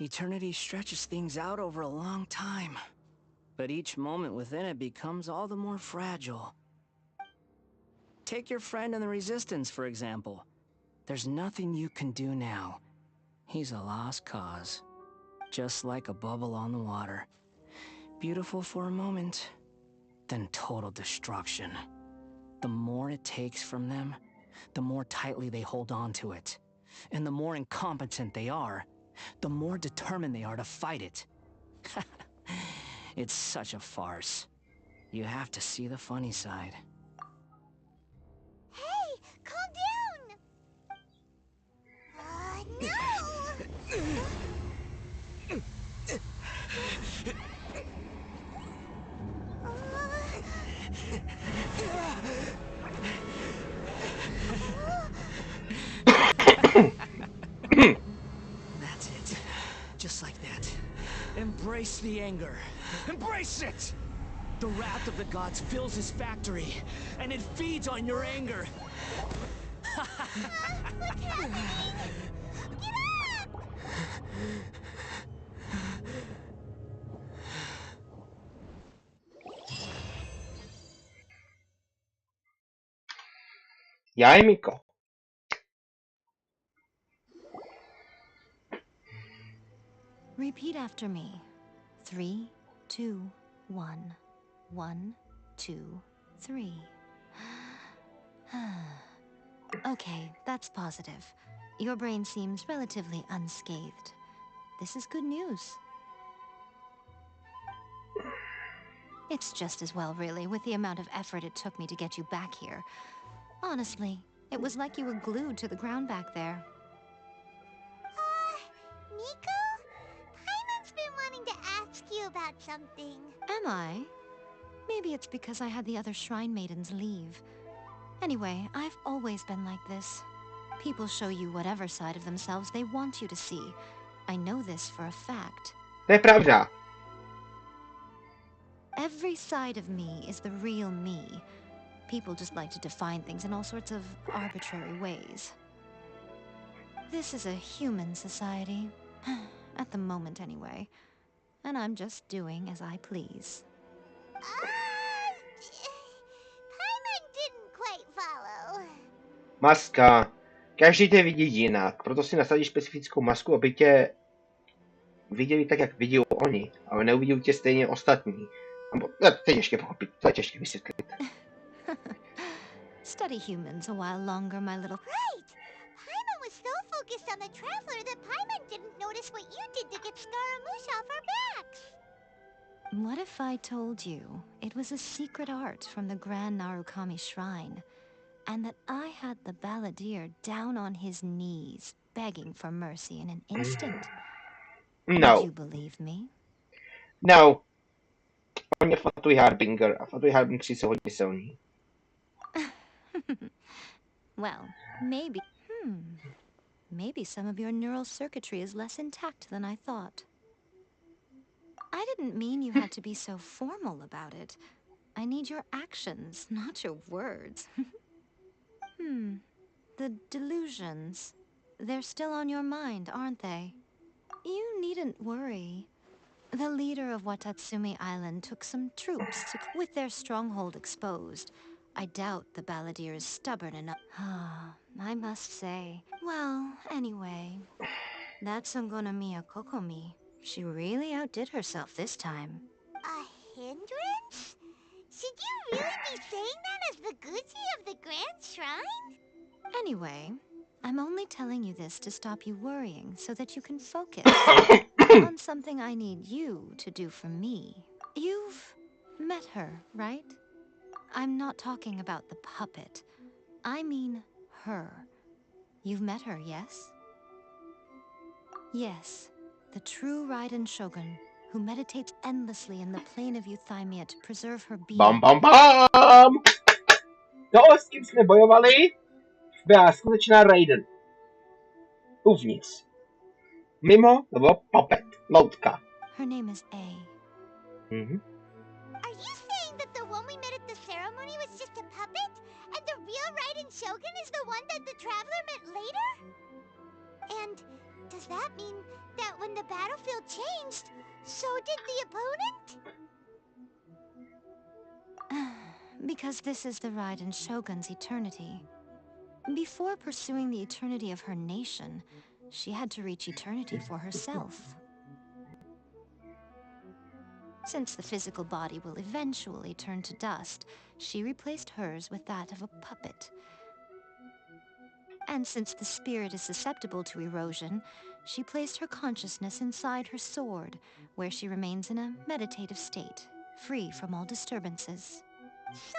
Eternity stretches things out over a long time. But each moment within it becomes all the more fragile. Take your friend in the Resistance, for example. There's nothing you can do now. He's a lost cause. Just like a bubble on the water. Beautiful for a moment, then total destruction. The more it takes from them, the more tightly they hold on to it. And the more incompetent they are, the more determined they are to fight it. It's such a farce. You have to see the funny side. Hey, calm down! No! That's it. Just like that. Embrace the anger. Embrace it! The wrath of the gods fills his factory, and it feeds on your anger. What's happening? Get up! Já je Miko. Repeat after me. 3, 2, 1. 1, 2, 3. Okay, that's positive. Your brain seems relatively unscathed. This is good news. It's just as well, really, with the amount of effort it took me to get you back here. Honestly, it was like you were glued to the ground back there. Nico? Paimon's been wanting to ask you about something. Am I? Maybe it's because I had the other Shrine Maidens leave. Anyway, I've always been like this. People show you whatever side of themselves they want you to see. I know this for a fact. To je pravda. Every side of me is the real me. People just like to define things in all sorts of arbitrary ways. This is a human society. At the moment, anyway. And I'm just doing as I please. Paimon didn't quite follow. Maska. Každý tě vidí jinak, proto si nasadíš specifickou masku, aby tě viděli tak, jak vidí oni, ale neuvidí tě stejně ostatní. To je těžké pochopit, to je těžké vysvětlit. Study humans a while longer, my little... Right! Paimon was so focused on the Traveler that Paimon didn't notice what you did to get Scaramouche off our backs. What if I told you it was a secret art from the Grand Narukami Shrine, and that I had the balladeer down on his knees, begging for mercy in an instant? No. Would you believe me? No. On je Fatui Harbinger a Fatui Harbingři jsou hodně silní. Well, maybe... Maybe some of your neural circuitry is less intact than I thought. I didn't mean you had to be so formal about it. I need your actions, not your words. The delusions. They're still on your mind, aren't they? You needn't worry. The leader of Watatsumi Island took some troops with their stronghold exposed. I doubt the balladeer is stubborn enough. I must say. Well, anyway, that Sangonomiya Kokomi, she really outdid herself this time. A hindrance? Should you really be saying that as the Gucci of the Grand Shrine? Anyway, I'm only telling you this to stop you worrying so that you can focus on something I need you to do for me. You've met her, right? I'm not talking about the puppet. I mean her. You've met her, yes? Yes, the true Raiden Shogun, who meditates endlessly in the plane of Euthymia to preserve her being. Bam, bam, bam! To, s kým jsme bojovali, byla skutečná Raiden. Uvnitř. Mimo, to byl puppet, loutka. Her name is A. Mhm. Are you saying that the one we met at the ceremony was just a puppet? And the real Raiden Shogun is the one that the Traveler met later? And does that mean that when the battlefield changed, so did the opponent? Because this is the Raiden Shogun's eternity. Before pursuing the eternity of her nation, she had to reach eternity for herself. Since the physical body will eventually turn to dust, she replaced hers with that of a puppet. And since the spirit is susceptible to erosion, she placed her consciousness inside her sword, where she remains in a meditative state, free from all disturbances. So,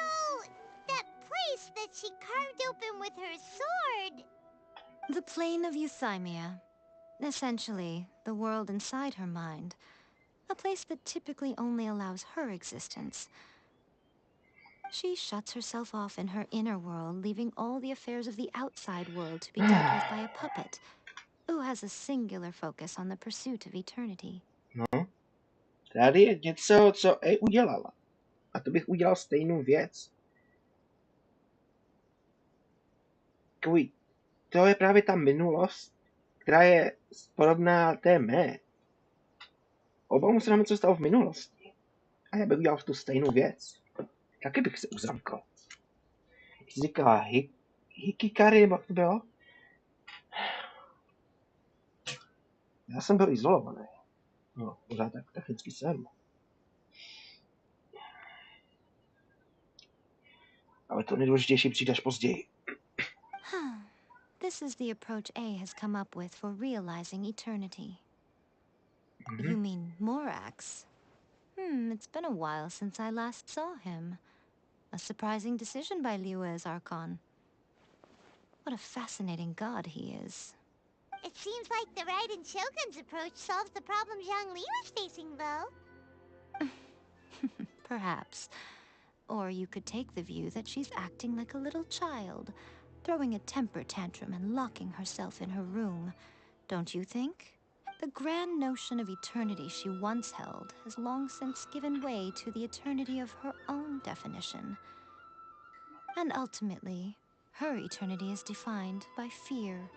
that place that she carved open with her sword... The plane of Euthymia. Essentially, the world inside her mind. A place that typically only allows her existence. She shuts herself off in her inner world, leaving all the affairs of the outside world to be dealt with by a puppet, who has a singular focus on the pursuit of eternity. No, tady je něco, co A udělala. A to bych udělal stejnou věc. Takový, to je právě ta minulost, která je podobná té mé. Obávám se nám, co stalo v minulosti. A já bych udělal tu stejnou věc. Taky bych se uzamkl. Jak jsi říkala, Hikikari, nebo jak to bylo? Já jsem byl izolovaný. No, pořád tak technicky jsem. Ale to nejdůležitější přijde až později. This is the approach A has come up with for realizing eternity. You mean Morax? It's been a while since I last saw him. A surprising decision by Liyue's Archon. What a fascinating god he is. It seems like the Raiden Shogun's approach solves the problem Zhongli was facing, though. Perhaps. Or you could take the view that she's acting like a little child, throwing a temper tantrum and locking herself in her room. Don't you think? The grand notion of eternity she once held has long since given way to the eternity of her own definition. And ultimately, her eternity is defined by fear.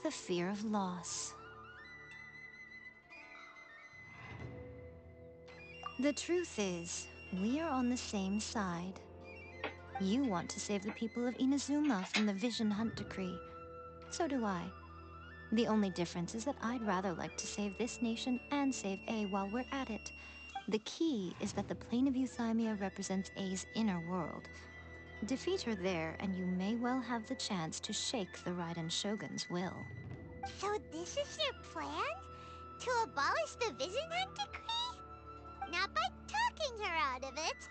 The fear of loss. The truth is, we are on the same side. You want to save the people of Inazuma from the Vision Hunt Decree. So do I. The only difference is that I'd rather like to save this nation and save A while we're at it. The key is that the plane of Euthymia represents A's inner world. Defeat her there, and you may well have the chance to shake the Raiden Shogun's will. So this is your plan? To abolish the Vision Hunt Decree? Not by talking her out of it,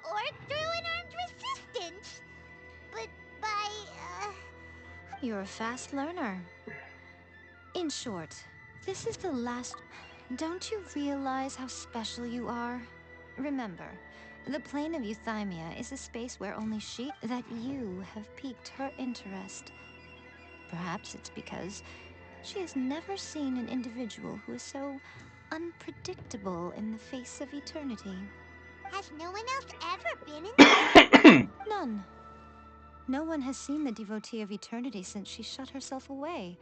or through an armed resistance, but by, You're a fast learner. In short, this is the last... Don't you realize how special you are? Remember, the plane of Euthymia is a space where only she... that you have piqued her interest. Perhaps it's because she has never seen an individual who is so unpredictable in the face of eternity. Has no one else ever been in there? None. No one has seen the devotee of eternity since she shut herself away.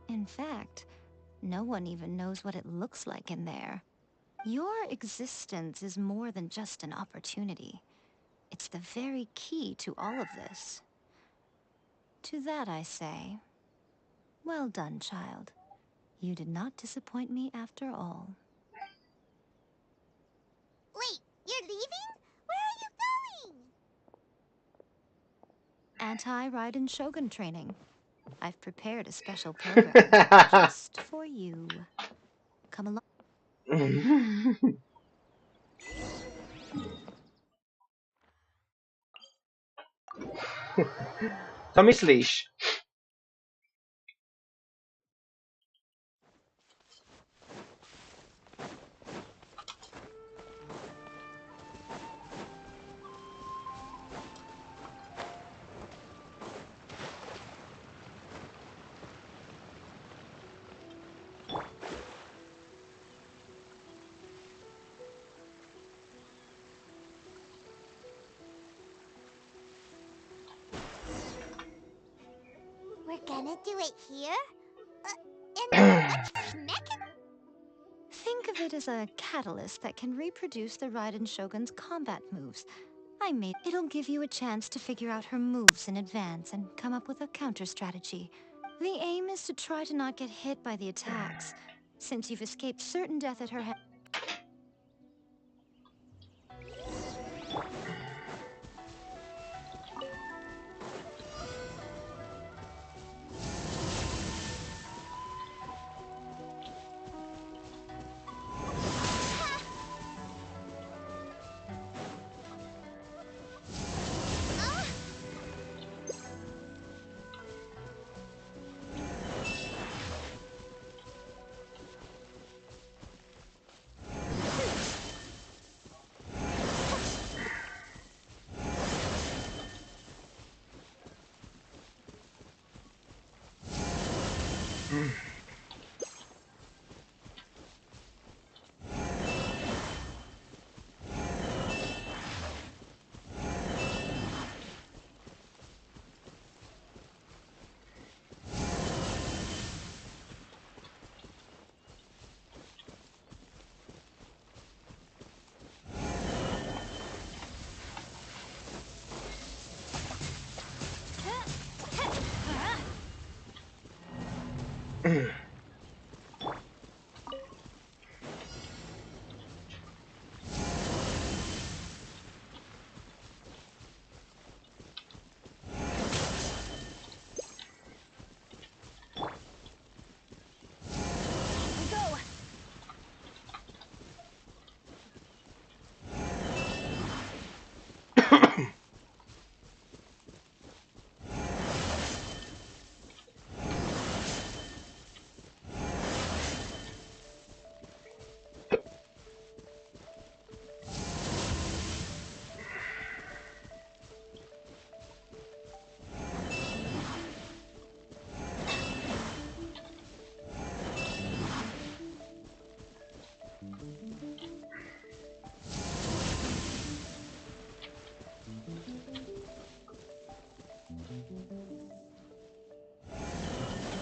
In fact, no one even knows what it looks like in there. Your existence is more than just an opportunity. It's the very key to all of this. To that I say, well done, child. You did not disappoint me after all. Wait, you're leaving? Where are you going? Anti-Raiden Shogun training. I've prepared a special program just for you. Come along. Co myslíš? We're gonna do it here? And what's this mechanism? Think of it as a catalyst that can reproduce the Raiden Shogun's combat moves. It'll give you a chance to figure out her moves in advance and come up with a counter strategy. The aim is to try to not get hit by the attacks, since you've escaped certain death at her hands.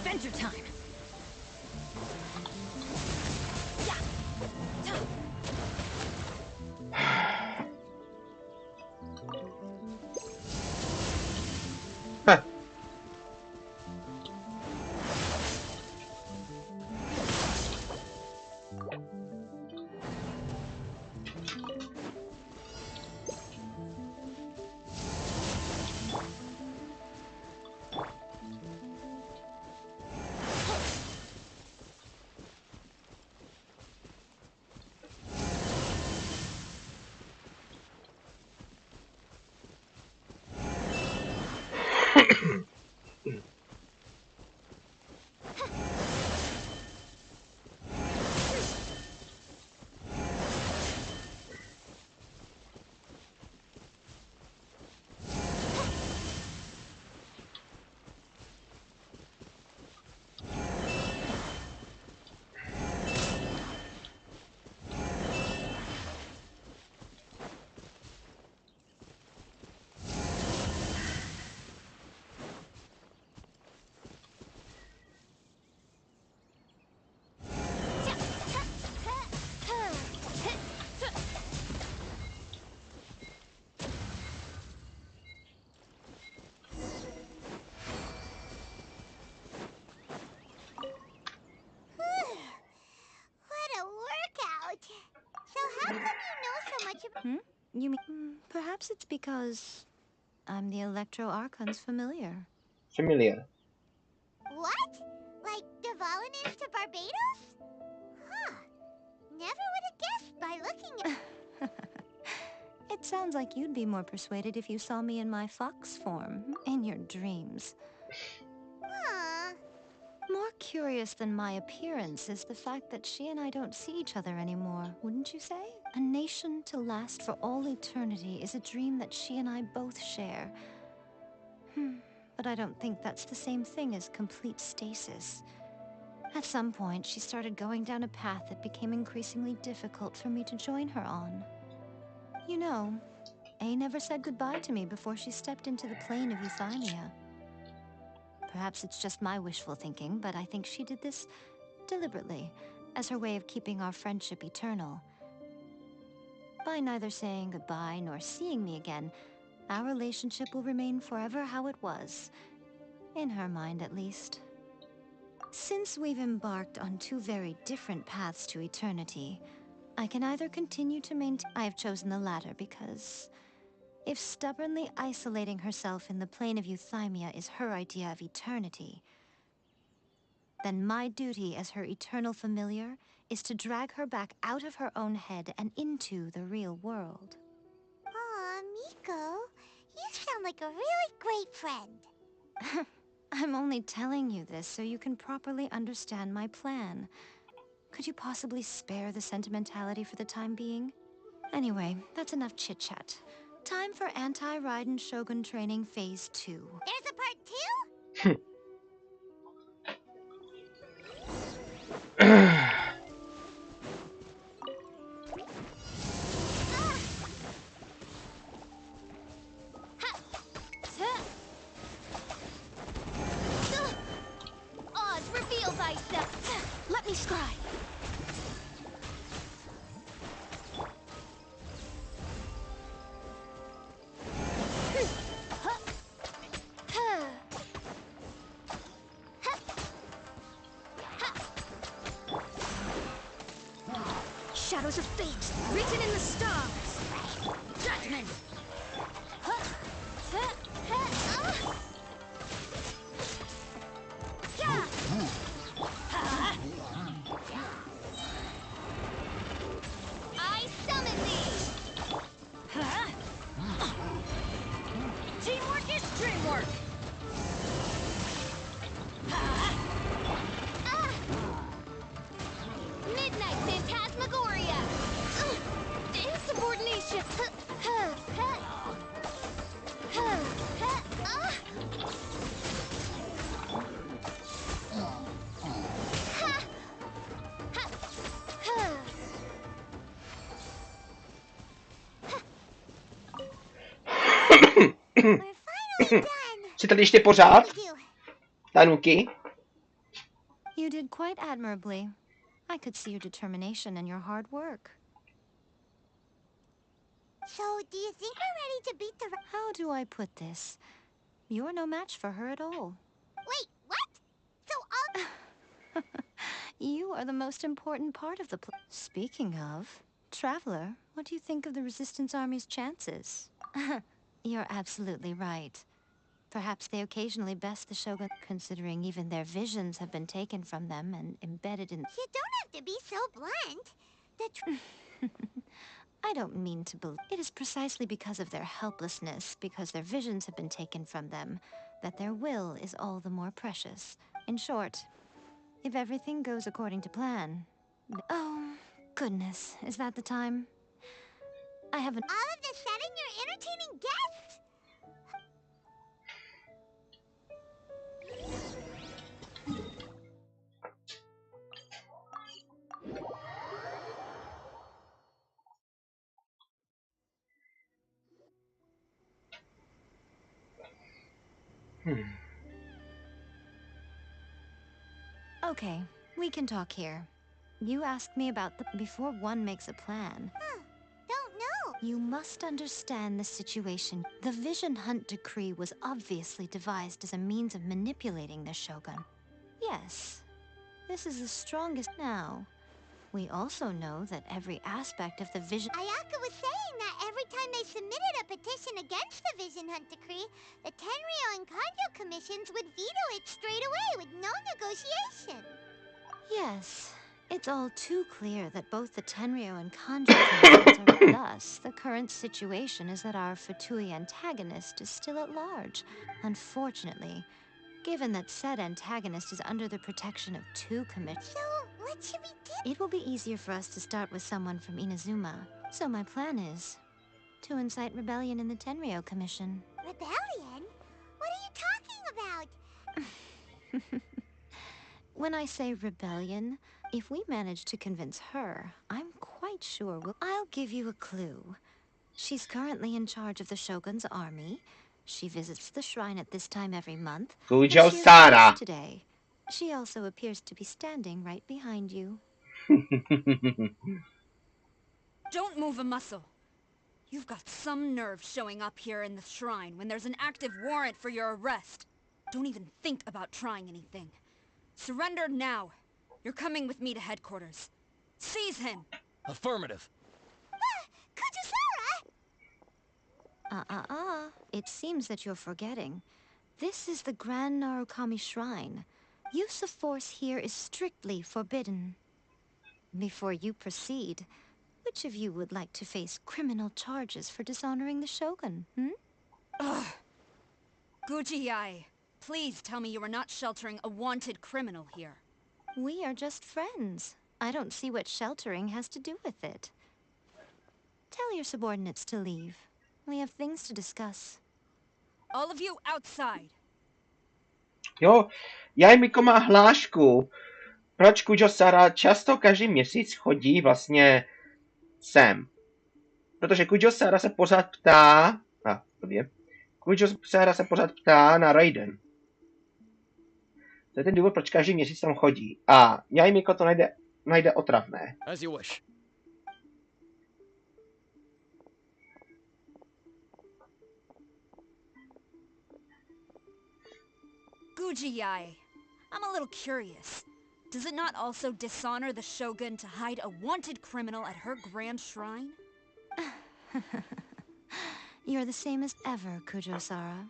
Adventure time! You mean... perhaps it's because I'm the Electro Archon's familiar. Familiar. What? Like the Volunist to Barbados? Huh. Never would have guessed by looking at... It sounds like you'd be more persuaded if you saw me in my fox form, in your dreams. Huh. More curious than my appearance is the fact that she and I don't see each other anymore, wouldn't you say? A nation to last for all eternity is a dream that she and I both share. But I don't think that's the same thing as complete stasis. At some point, she started going down a path that became increasingly difficult for me to join her on. You know, A never said goodbye to me before she stepped into the plane of Euthymia. Perhaps it's just my wishful thinking, but I think she did this deliberately, as her way of keeping our friendship eternal. By neither saying goodbye nor seeing me again, our relationship will remain forever how it was. In her mind, at least. Since we've embarked on two very different paths to eternity, I can either continue to maintain... I have chosen the latter because... if stubbornly isolating herself in the plane of Euthymia is her idea of eternity, then my duty as her eternal familiar is to drag her back out of her own head and into the real world. Aw, Miko, you sound like a really great friend. I'm only telling you this so you can properly understand my plan. Could you possibly spare the sentimentality for the time being? Anyway, that's enough chit-chat. Time for Anti-Raiden Shogun Training Phase 2. There's a part 2? Oz, reveal thyself! Let me scry! Shadows of fate, written in the stars! Judgment! I summon thee! Teamwork is dreamwork! Midnight Phantasmagoria! Insubordination! We're finally done! Jsi tady ještě pořád? Tanuki? You did quite admirably. I could see your determination and your hard work. So, do you think we're ready to beat the... How do I put this? You're no match for her at all. Wait, what? So all... You are the most important part of the Speaking of, Traveler, what do you think of the Resistance Army's chances? You're absolutely right. Perhaps they occasionally best the Shogun, considering even their visions have been taken from them and embedded in... You don't have to be so blunt. I don't mean to believe... It is precisely because of their helplessness, because their visions have been taken from them, that their will is all the more precious. In short, if everything goes according to plan... Oh, goodness, is that the time? I haven't... All of the sudden, you're entertaining guests? Okay, we can talk here. You asked me about the... Before one makes a plan... Don't know. You must understand the situation. The Vision Hunt Decree was obviously devised as a means of manipulating the Shogun. Yes, this is the strongest now. We also know that every aspect of the vision... Ayaka was saying that every time they submitted a petition against the Vision Hunt Decree, the Tenryo and Kanjo commissions would veto it straight away with no negotiation. Yes, it's all too clear that both the Tenryo and Kanjo commissions are... Thus, the current situation is that our Fatui antagonist is still at large. Unfortunately, given that said antagonist is under the protection of two commissions... So, what should we do? It will be easier for us to start with someone from Inazuma. So my plan is to incite rebellion in the Tenryo Commission. Rebellion? What are you talking about? When I say rebellion, if we manage to convince her, I'm quite sure I'll give you a clue. She's currently in charge of the Shogun's army. She visits the shrine at this time every month. Kujo She Sara. appears today. She also appears to be standing right behind you. Don't move a muscle. You've got some nerve showing up here in the shrine when there's an active warrant for your arrest. Don't even think about trying anything. Surrender now. You're coming with me to headquarters. Seize him! Affirmative. Kujusara! It seems that you're forgetting. This is the Grand Narukami Shrine. Use of force here is strictly forbidden. Before you proceed, which of you would like to face criminal charges for dishonoring the Shogun, Ugh. Guji-ai, please tell me you are not sheltering a wanted criminal here. We are just friends. I don't see what sheltering has to do with it. Tell your subordinates to leave. We have things to discuss. All of you outside. Jo, Jajmiko má hlášku, proč Kujo Sara často každý měsíc chodí vlastně sem. Protože Kujo Sara se pořád ptá, Kujo Sara se pořád ptá na Raiden. To je ten důvod, proč každý měsíc tam chodí. A Jajmiko to najde otravné. As you wish. Guji-ai, I'm a little curious. Does it not also dishonor the Shogun to hide a wanted criminal at her grand shrine? You're the same as ever, Kujo-sara.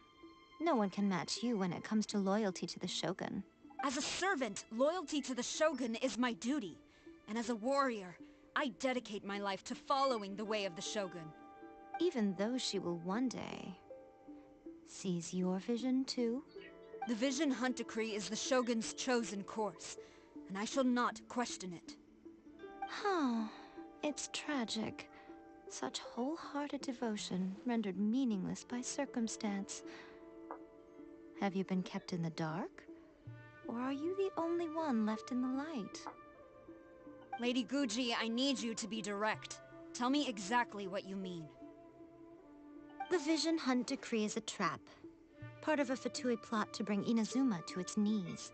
No one can match you when it comes to loyalty to the Shogun. As a servant, loyalty to the Shogun is my duty. And as a warrior, I dedicate my life to following the way of the Shogun. Even though she will one day seize your vision too? The Vision Hunt Decree is the Shogun's chosen course, and I shall not question it. Oh, it's tragic. Such wholehearted devotion rendered meaningless by circumstance. Have you been kept in the dark? Or are you the only one left in the light? Lady Guji, I need you to be direct. Tell me exactly what you mean. The Vision Hunt Decree is a trap. Part of a Fatui plot to bring Inazuma to its knees.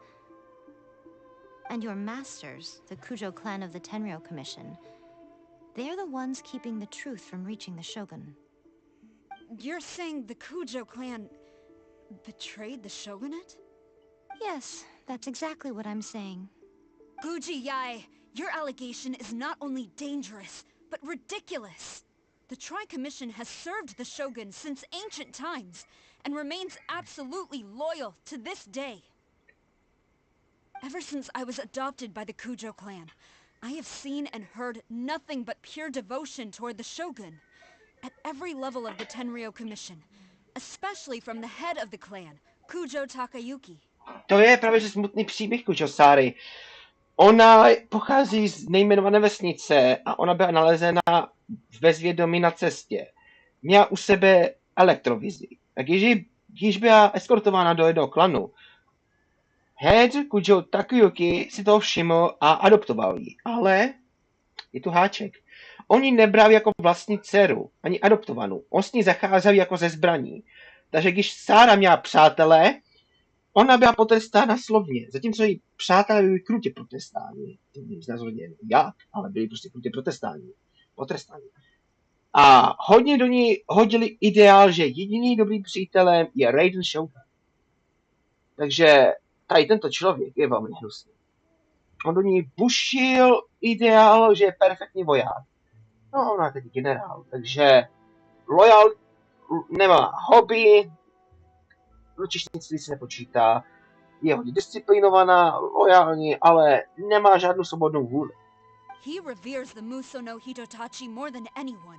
And your masters, the Kujo clan of the Tenryo Commission, they're the ones keeping the truth from reaching the Shogun. You're saying the Kujo clan betrayed the Shogunate? Yes, that's exactly what I'm saying. Guji-ai, your allegation is not only dangerous, but ridiculous. The Tri-Commission has served the Shogun since ancient times, and remains absolutely loyal to this day. Ever since I was adopted by the Kujo clan, I have seen and heard nothing but pure devotion toward the Shogun. At every level of the Tenryo Commission, especially from the head of the clan, Kujo Takayuki. To je právě že smutný příběh Kujo Sary. Ona pochází z nejmenované vesnice a ona byla nalezena v bezvědomí na cestě. Měla u sebe elektrovizi. A když byla eskortována do jednoho klanu, head Kujo Takayuki si toho všiml a adoptoval ji. Ale je tu háček. Oni nebrali jako vlastní dceru, ani adoptovanou. On s ní zacházel jako ze zbraní. Takže když Sára měla přátele, ona byla potrestána slovně, zatímco její přátelé byli krutě protestáni. Nevím znázorně jak, ale byli prostě krutě potrestáni. A hodně do ní hodili ideál, že jediný dobrý přítelem je Raiden Shogun. Takže tady tento člověk je velmi hnusný. On do ní bušil ideál, že je perfektní voják. No, ona je teď generál, takže loyal nemá hobby, lučišnictví se nepočítá, je hodně disciplinovaná, lojální, ale nemá žádnou svobodnou vůli. He reveres the Muso no Hitotachi more than anyone.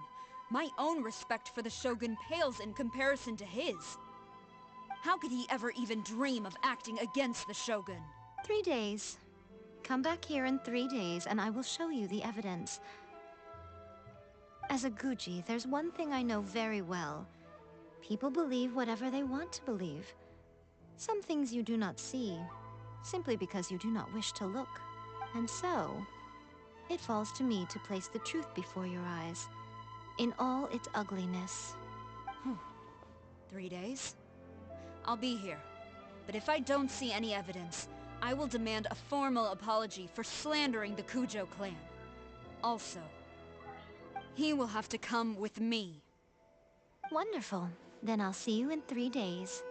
My own respect for the Shogun pales in comparison to his. How could he ever even dream of acting against the Shogun? 3 days. Come back here in 3 days and I will show you the evidence. As a Guji, there's one thing I know very well. People believe whatever they want to believe. Some things you do not see, simply because you do not wish to look. And so, it falls to me to place the truth before your eyes, in all its ugliness. 3 days? I'll be here. But if I don't see any evidence, I will demand a formal apology for slandering the Kujo clan. Also, he will have to come with me. Wonderful. Then I'll see you in 3 days.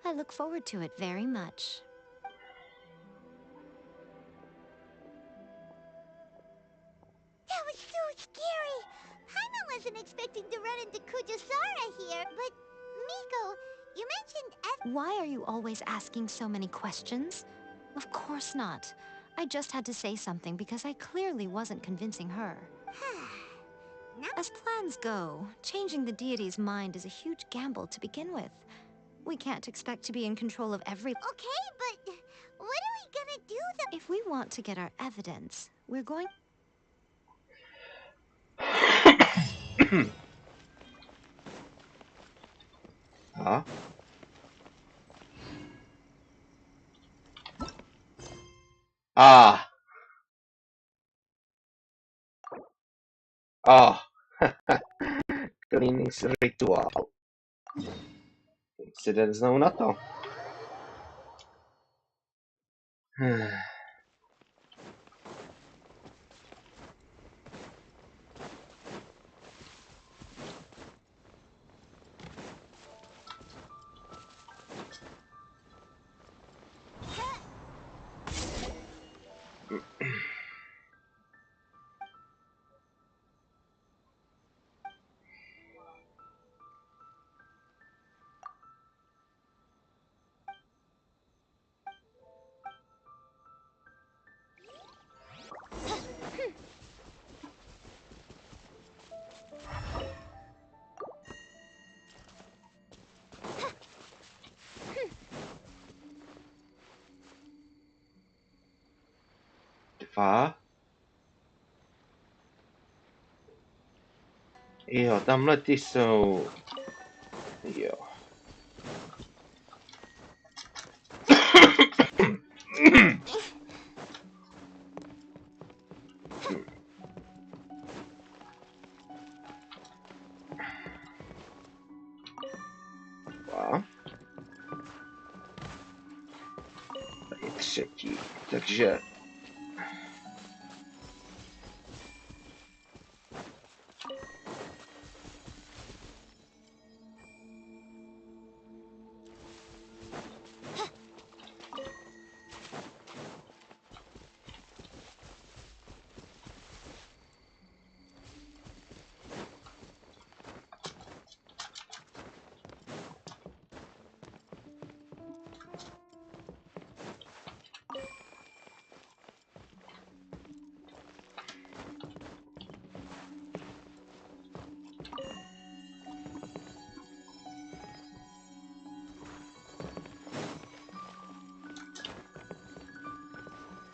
I look forward to it very much. That was so scary. Paimon wasn't expecting to run into Kujosara here, but Miko, you mentioned Why are you always asking so many questions? Of course not. I just had to say something because I clearly wasn't convincing her. As plans go, changing the deity's mind is a huge gamble to begin with. We can't expect to be in control of every... Okay, but what are we gonna do though? If we want to get our evidence, we're going... Aha. Ah. Ah. Cleaning rituál. Si jdem znovu na to. Dva. Jo, tamhle ty jsou... Jo. Dva. Tady třetí. Takže...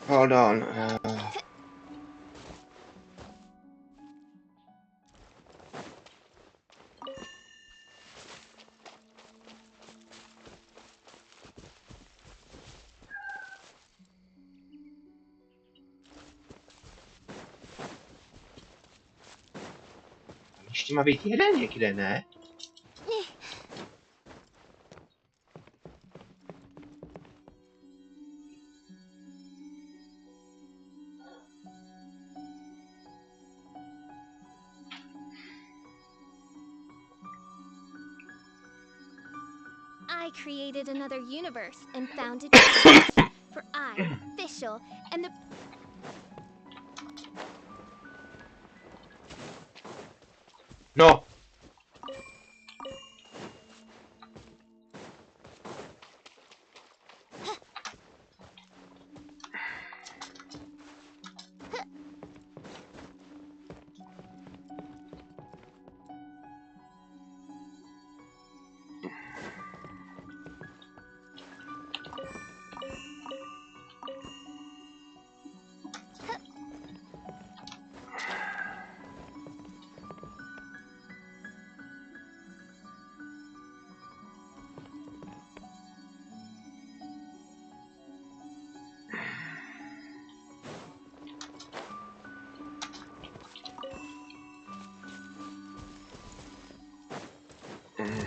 Hold on. Ještě má být jeden někde, ne? I created another universe and founded peace. For I, Fischl, and the... No.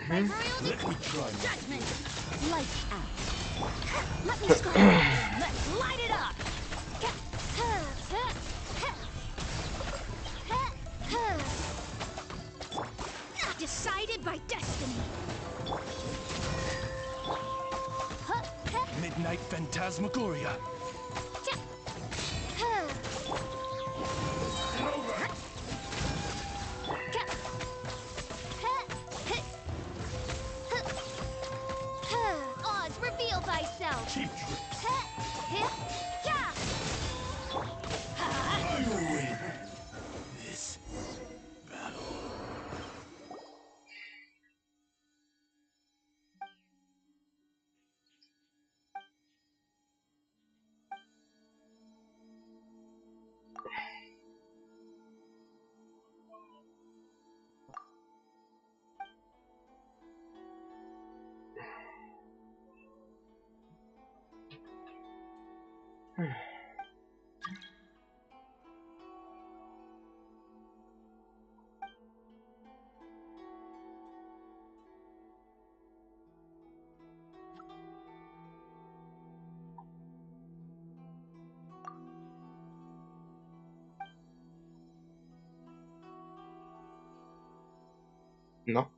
Let me try. Judgment! Lights out. Let me try. Let's light it up! Decided by destiny. Midnight Phantasmagoria. Oz, reveal thyself. Cheap I will win this battle. No.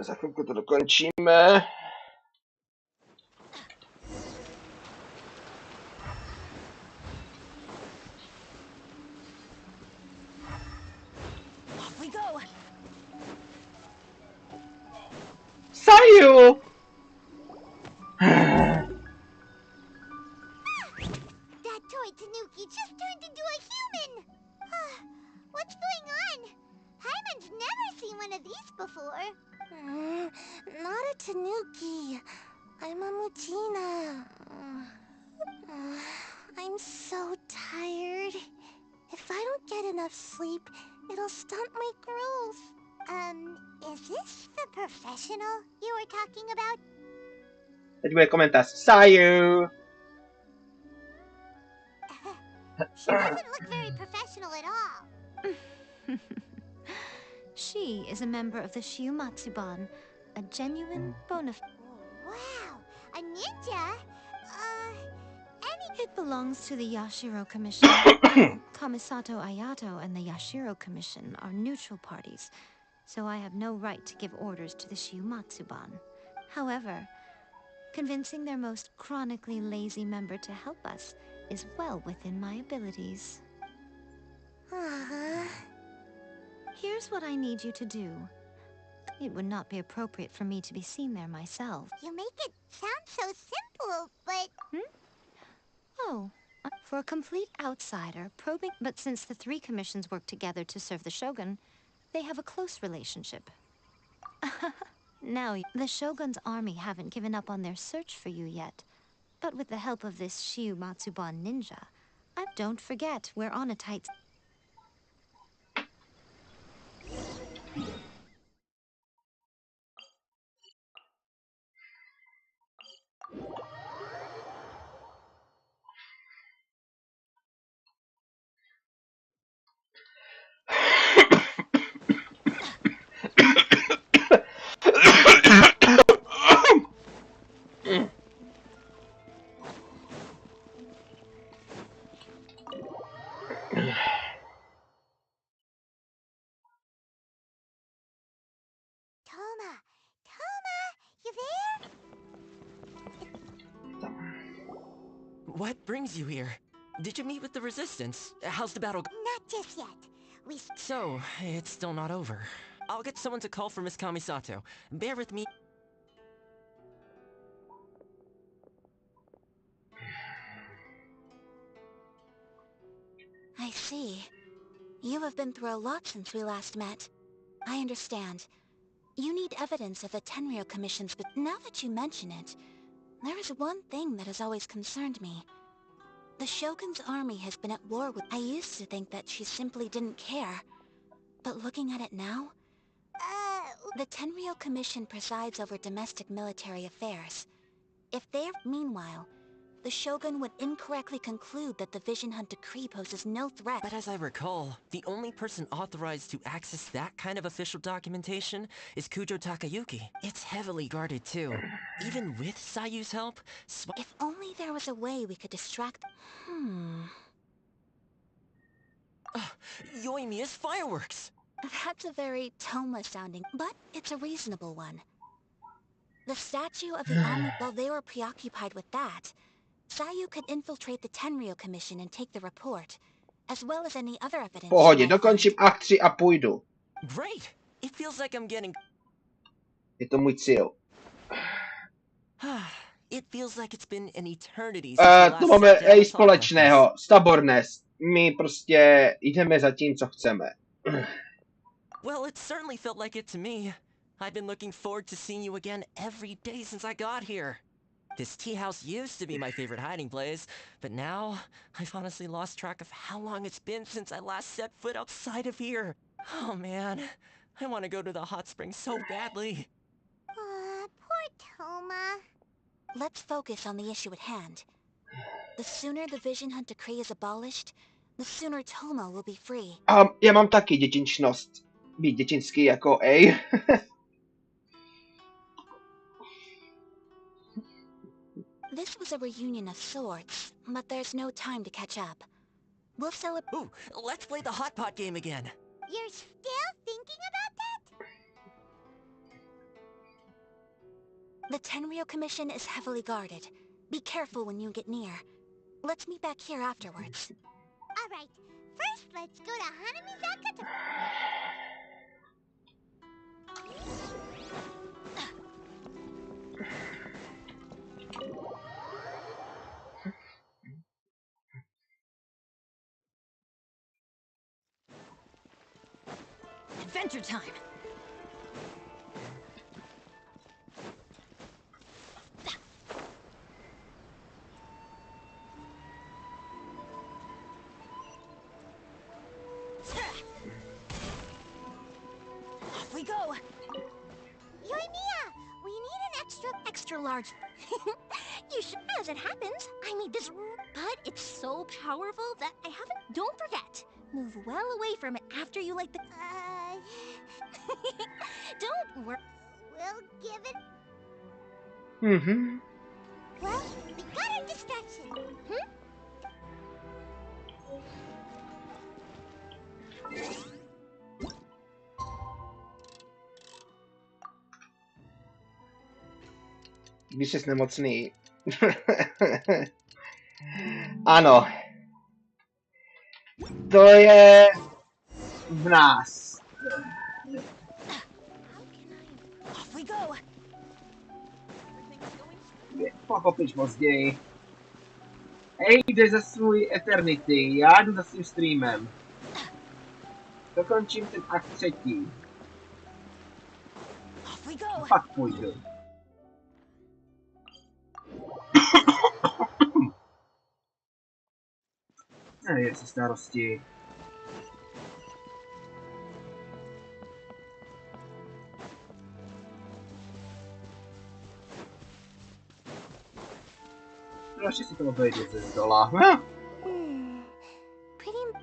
Za chvilku to dokončíme. Off we go. Sayu! That toy Tanuki just turned into a human! What's going on? Hyman's never seen one of these before. Not a Tanuki. I'm a Mutina. I'm so tired. If I don't get enough sleep, it'll stunt my growth. Is this the professional you were talking about? Teď bude komentář. Sayu! She doesn't look very professional at all. She is a member of the Shiumatsuban, a genuine bona fide. Wow, a ninja? It belongs to the Yashiro Commission. Kamisato Ayato and the Yashiro Commission are neutral parties, so I have no right to give orders to the Shiumatsuban. However, convincing their most chronically lazy member to help us is well within my abilities. Here's what I need you to do. It would not be appropriate for me to be seen there myself. You make it sound so simple, but... Oh, for a complete outsider, probing... But since the three commissions work together to serve the Shogun, they have a close relationship. Now, the Shogun's army haven't given up on their search for you yet. But with the help of this Shiumatsuban ninja, don't forget, we're on a tight... Toma! Toma! You there? What brings you here? Did you meet with the Resistance? How's the battle Not just yet. So, it's still not over. I'll get someone to call for Miss Kamisato. Bear with me. I see. You have been through a lot since we last met. I understand. You need evidence of the Tenryou Commission's... But now that you mention it, there is one thing that has always concerned me. The Shogun's army has been at war with... I used to think that she simply didn't care. But looking at it now... The Tenryou Commission presides over domestic military affairs. If they are... Meanwhile, the Shogun would incorrectly conclude that the Vision Hunt Decree poses no threat. But as I recall, the only person authorized to access that kind of official documentation is Kujo Takayuki. It's heavily guarded too. Even with Sayu's help, If only there was a way we could distract... Yoimiya's fireworks! That's a very Toma-sounding, but it's a reasonable one. The statue of the army, while they were preoccupied with that, Sayu could infiltrate the Tenryou Commission and take the report, as well as any other evidence. Pohodě, dokončím akt 3 a půjdu. Great! It feels like I'm getting... Je to můj cíl. It feels like it's been an eternity To máme i společného. Stubbornness. My prostě jdeme za tím, co chceme. Well, it certainly felt like it to me. I've been looking forward to seeing you again every day since I got here. This tea house used to be my favorite hiding place, but now I've honestly lost track of how long it's been since I last set foot outside of here. Oh man, I want to go to the hot springs so badly. Poor Toma. Let's focus on the issue at hand. The sooner the Vision Hunt Decree is abolished, the sooner Toma will be free. Já mám taky dětinčnost. Být dětinský jako ej. This was a reunion of sorts, but there's no time to catch up. We'll celebrate... Ooh, let's play the hot pot game again. You're still thinking about that? The Tenryou Commission is heavily guarded. Be careful when you get near. Let's meet back here afterwards. Alright, first let's go to Hanamizaka to... Adventure time! Off we go! Yoimiya, we need an extra extra large. You should. As it happens, I need this, but it's so powerful that I haven't. Don't forget, move well away from it after you light the. Don't worry. We'll give it. Mhm. Well, we got our distraction. Když jsi nemocný. Ano. To je v nás. Off we go. Pochopíš později. Ej, jde za svůj Eternity, já jdu za svým streamem. Dokončím ten akt 3. Off we go. Pak půjdu. Je se starosti. Ještě si to obejde ze zdola.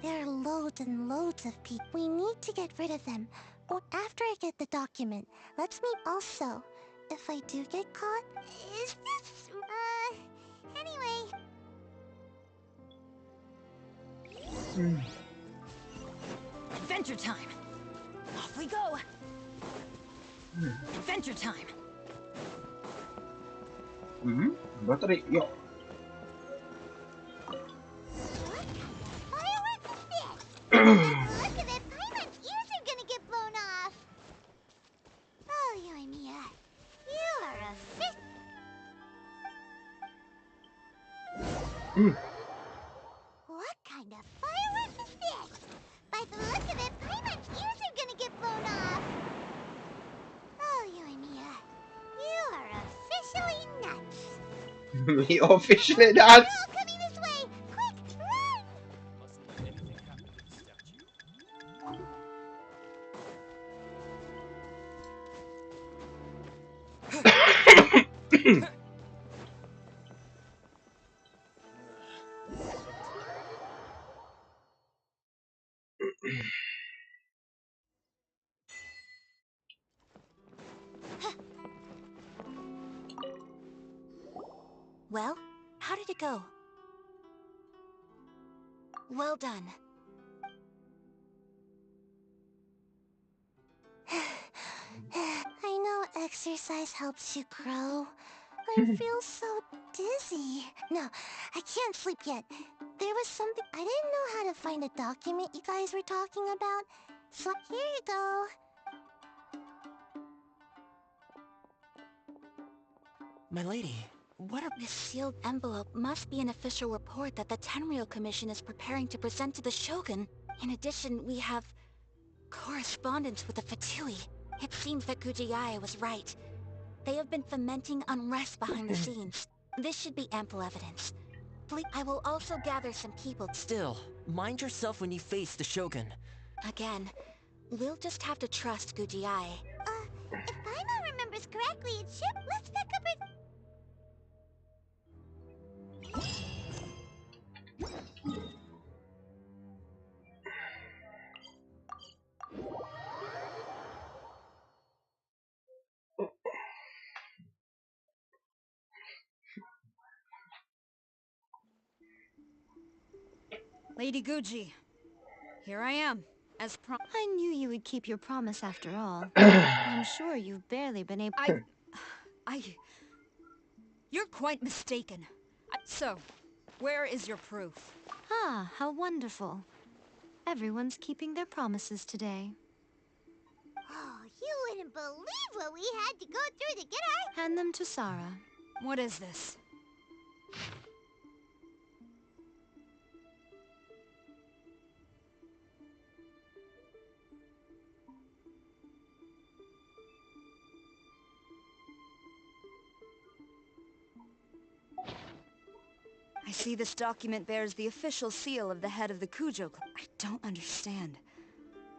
There are loads and loads of people. We need to get rid of them. Or after I get the document, let's meet also. If I do get caught, Is this, anyway. Adventure time. Off we go. Adventure time. Bylo tady, jo. Look at that, Paimon's ears are gonna get blown off. Oh, Yoimiya, you are a fish. What kind of firework is this? By the look of it, Paimon's ears are gonna get blown off. Oh, Yoimiya, you are officially nuts. We officially nuts. They're all coming this way. Quick, run! Well, how did it go? Well done. I know exercise helps you grow. I feel so dizzy. No, I can't sleep yet. There was something... I didn't know how to find a document you guys were talking about. So here you go. My lady, what are... This sealed envelope must be an official report that the Tenryou Commission is preparing to present to the Shogun. In addition, we have correspondence with the Fatui. It seems that Kujiai was right. They have been fomenting unrest behind the scenes. This should be ample evidence. I will also gather some people. Still, mind yourself when you face the Shogun. Again, we'll just have to trust Kujiai. If Paimon remembers correctly, it should... Let's pick up it... Lady Guji, here I am, as I knew you would keep your promise after all. I'm sure you've barely been able... You're quite mistaken. So, where is your proof? Ah, how wonderful. Everyone's keeping their promises today. Oh, you wouldn't believe what we had to go through to get our... Hand them to Sarah. What is this? I see this document bears the official seal of the head of the Kujo Clan. I don't understand.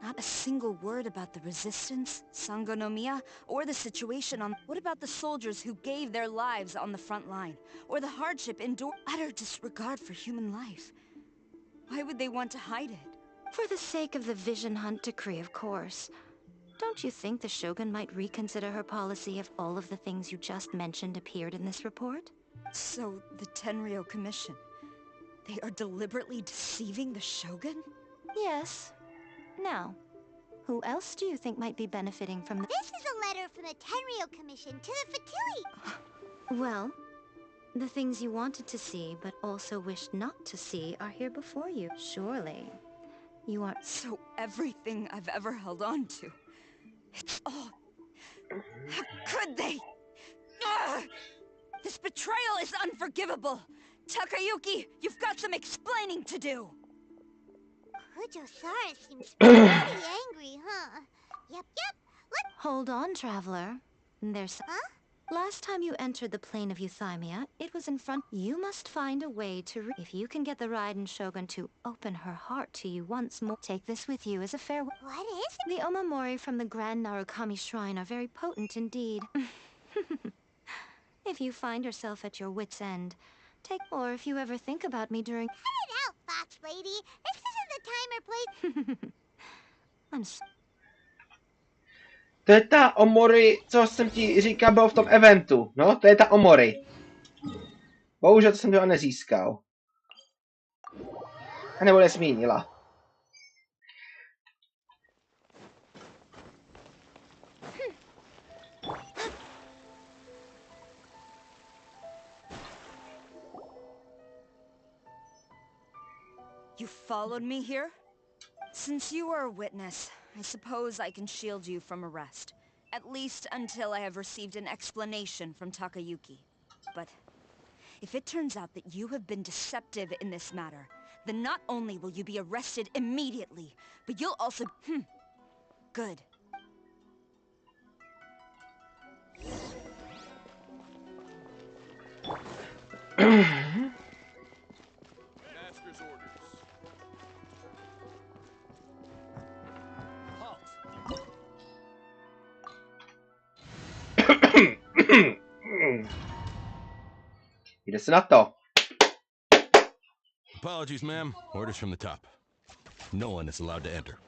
Not a single word about the resistance, Sangonomiya, or the situation on... What about the soldiers who gave their lives on the front line? Or the hardship endured? Utter disregard for human life. Why would they want to hide it? For the sake of the Vision Hunt decree, of course. Don't you think the Shogun might reconsider her policy if all of the things you just mentioned appeared in this report? So, the Tenryou Commission... They are deliberately deceiving the Shogun? Yes. Now, who else do you think might be benefiting from This is a letter from the Tenryou Commission to the Fatui! Well, the things you wanted to see but also wished not to see are here before you. Surely, you are... So everything I've ever held on to, it's all... How could they? Ugh! This betrayal is unforgivable! Takayuki, you've got some explaining to do! Fujisaru seems pretty angry, huh? Yep. Hold on, Traveler. There's... Huh? Last time you entered the plane of Euthymia, it was in front... You must find a way to... If you can get the Raiden Shogun to open her heart to you once more, take this with you as a farewell. What is it? The Omamori from the Grand Narukami Shrine are very potent indeed. If you find yourself at your wit's end, or if you ever think about me during... Cut it out, Fox Lady. This isn't the time or place... I'm sorry. To je ta Omori, co jsem ti říkal, bylo v tom eventu. No, to je ta Omori. Bohužel to jsem to nezískal. A nebo nezmínila. You followed me here? Since you are a witness, I suppose I can shield you from arrest. At least until I have received an explanation from Takayuki. But if it turns out that you have been deceptive in this matter, then not only will you be arrested immediately, but you'll also... Good. Master's orders. Jde se na to. Apologies, ma'am. Orders from the top. No one is allowed to enter.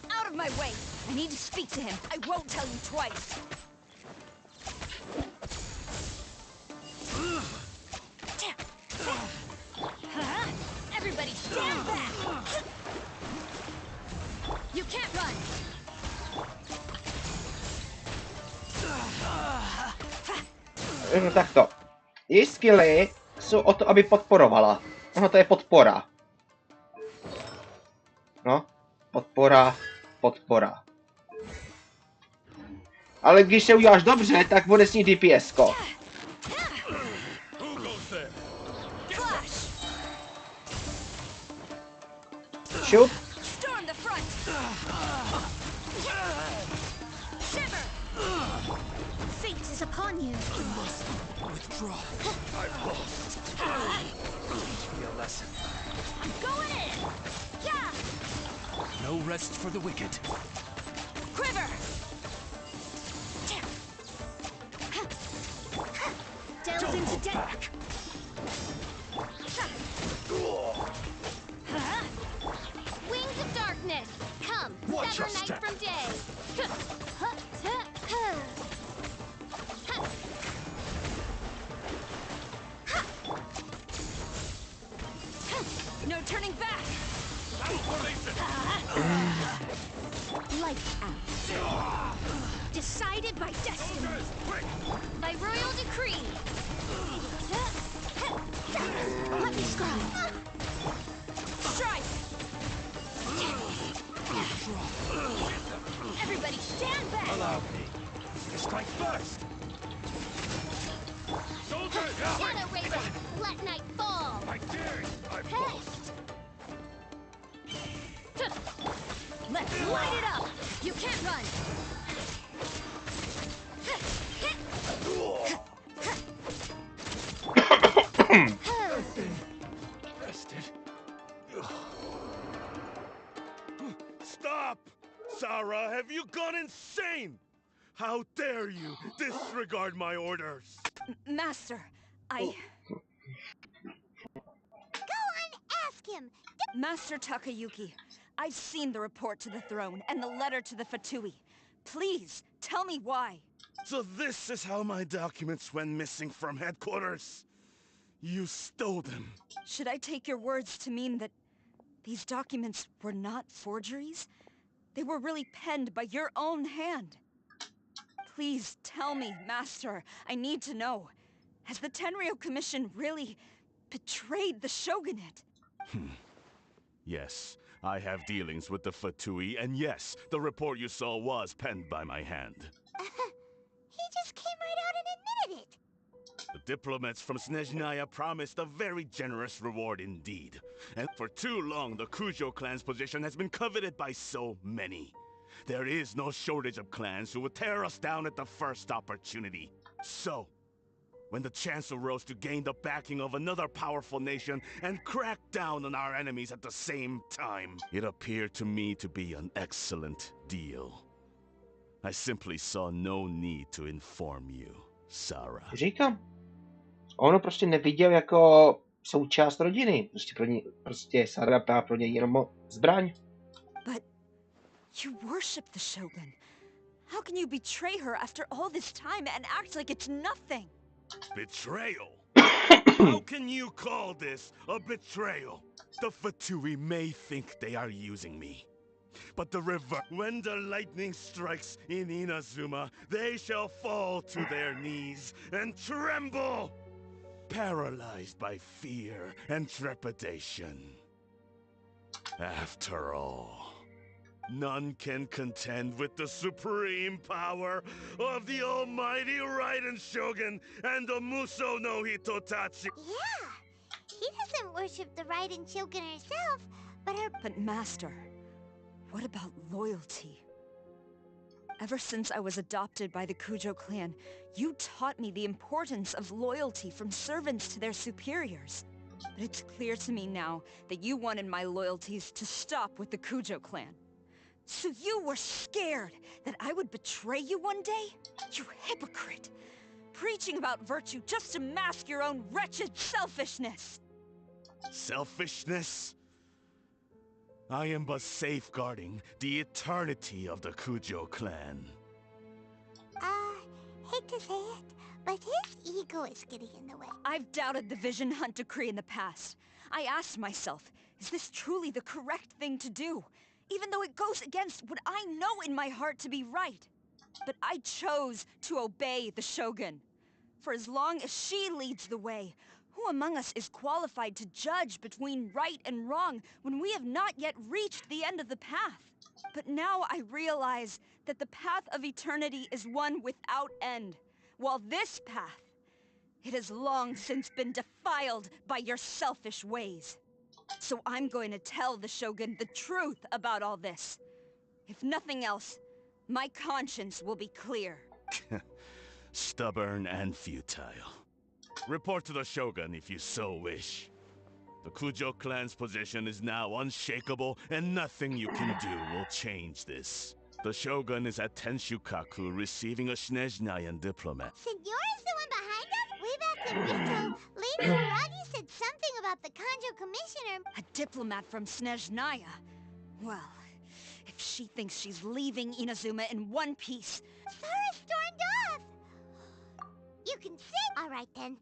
Out of my way! I need to speak to him. I won't tell you twice. Everybody stand back! You can't run! Takto. Její skilly jsou o to, aby podporovala. Ono to je podpora. No, podpora. Ale když se uděláš dobře, tak bude s ní DPS-ko. Shoot. Fate is upon you. I must withdraw. I've lost. Teach me a lesson. I'm going in. Yeah. No rest for the wicked. Quiver! Delve into death. Wings of darkness. Come, Watch sever your night step. from day. No turning back! Lights out. Decided by destiny. By royal decree. Let me strike. Strike! Everybody stand back! Allow me to strike first. Soldiers! Shadow Raven, let night fall. I dared. I've lost. Let's light it up. You can't run. Rested. Stop! How dare you disregard my orders? Master, Go and ask him. Master Takayuki, I've seen the report to the throne and the letter to the Fatui. Please, tell me why. So this is how my documents went missing from headquarters. You stole them. Should I take your words to mean that these documents were not forgeries? They were really penned by your own hand. Please tell me, Master. I need to know. Has the Tenryo Commission really betrayed the Shogunate? Yes, I have dealings with the Fatui, and yes, the report you saw was penned by my hand. He just came right out and admitted it. The diplomats from Snezhnaya promised a very generous reward indeed. And for too long, the Kujo clan's position has been coveted by so many. There is no shortage of clans who would tear us down at the first opportunity. So, when the chance arose to gain the backing of another powerful nation and crack down on our enemies at the same time, it appeared to me to be an excellent deal. I simply saw no need to inform you, Sarah. Říkám. Ono prostě neviděl jako součást rodiny. Prostě Sarah byla pro něj jenom zbraň. But you worship the Shogun. How can you betray her after all this time and act like it's nothing? Betrayal? How can you call this a betrayal? The Fatui may think they are using me. But the river, when the lightning strikes in Inazuma, they shall fall to their knees and tremble, paralyzed by fear and trepidation. After all, none can contend with the supreme power of the almighty Raiden Shogun and the Muso no Hitotachi. Yeah, he doesn't worship the Raiden Shogun herself, but her... But Master, what about loyalty? Ever since I was adopted by the Kujo clan, you taught me the importance of loyalty from servants to their superiors. But it's clear to me now that you wanted my loyalties to stop with the Kujo clan. So you were scared that I would betray you one day? You hypocrite! Preaching about virtue just to mask your own wretched selfishness! Selfishness? I am but safeguarding the eternity of the Kujo clan. Hate to say it, but his ego is getting in the way. I've doubted the Vision Hunt decree in the past. I asked myself, is this truly the correct thing to do? Even though it goes against what I know in my heart to be right. But I chose to obey the Shogun. For as long as she leads the way, who among us is qualified to judge between right and wrong when we have not yet reached the end of the path? But now I realize that the path of eternity is one without end, while this path, it has long since been defiled by your selfish ways. So I'm going to tell the Shogun the truth about all this. If nothing else, my conscience will be clear. Stubborn and futile. Report to the Shogun if you so wish. The Kujo clan's position is now unshakable, and nothing you can do will change this. The Shogun is at Tenshukaku receiving a Snezhnayan diplomat. Senor is the one behind us? Way back in Rito, Lady Aragi said something about the Kanjo Commissioner. A diplomat from Snezhnaya? Well, if she thinks she's leaving Inazuma in one piece... Sarah stormed off! You can sing? Alright then.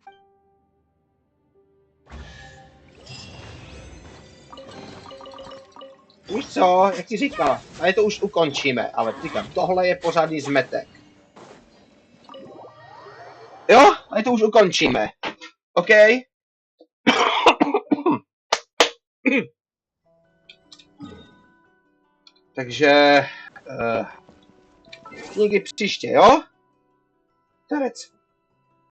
Víš co, jak jsi říkal, tady to už ukončíme, ale říkám, tohle je pořádný zmetek. Jo, tady to už ukončíme. OK? Takže... někdy příště, jo? Terec.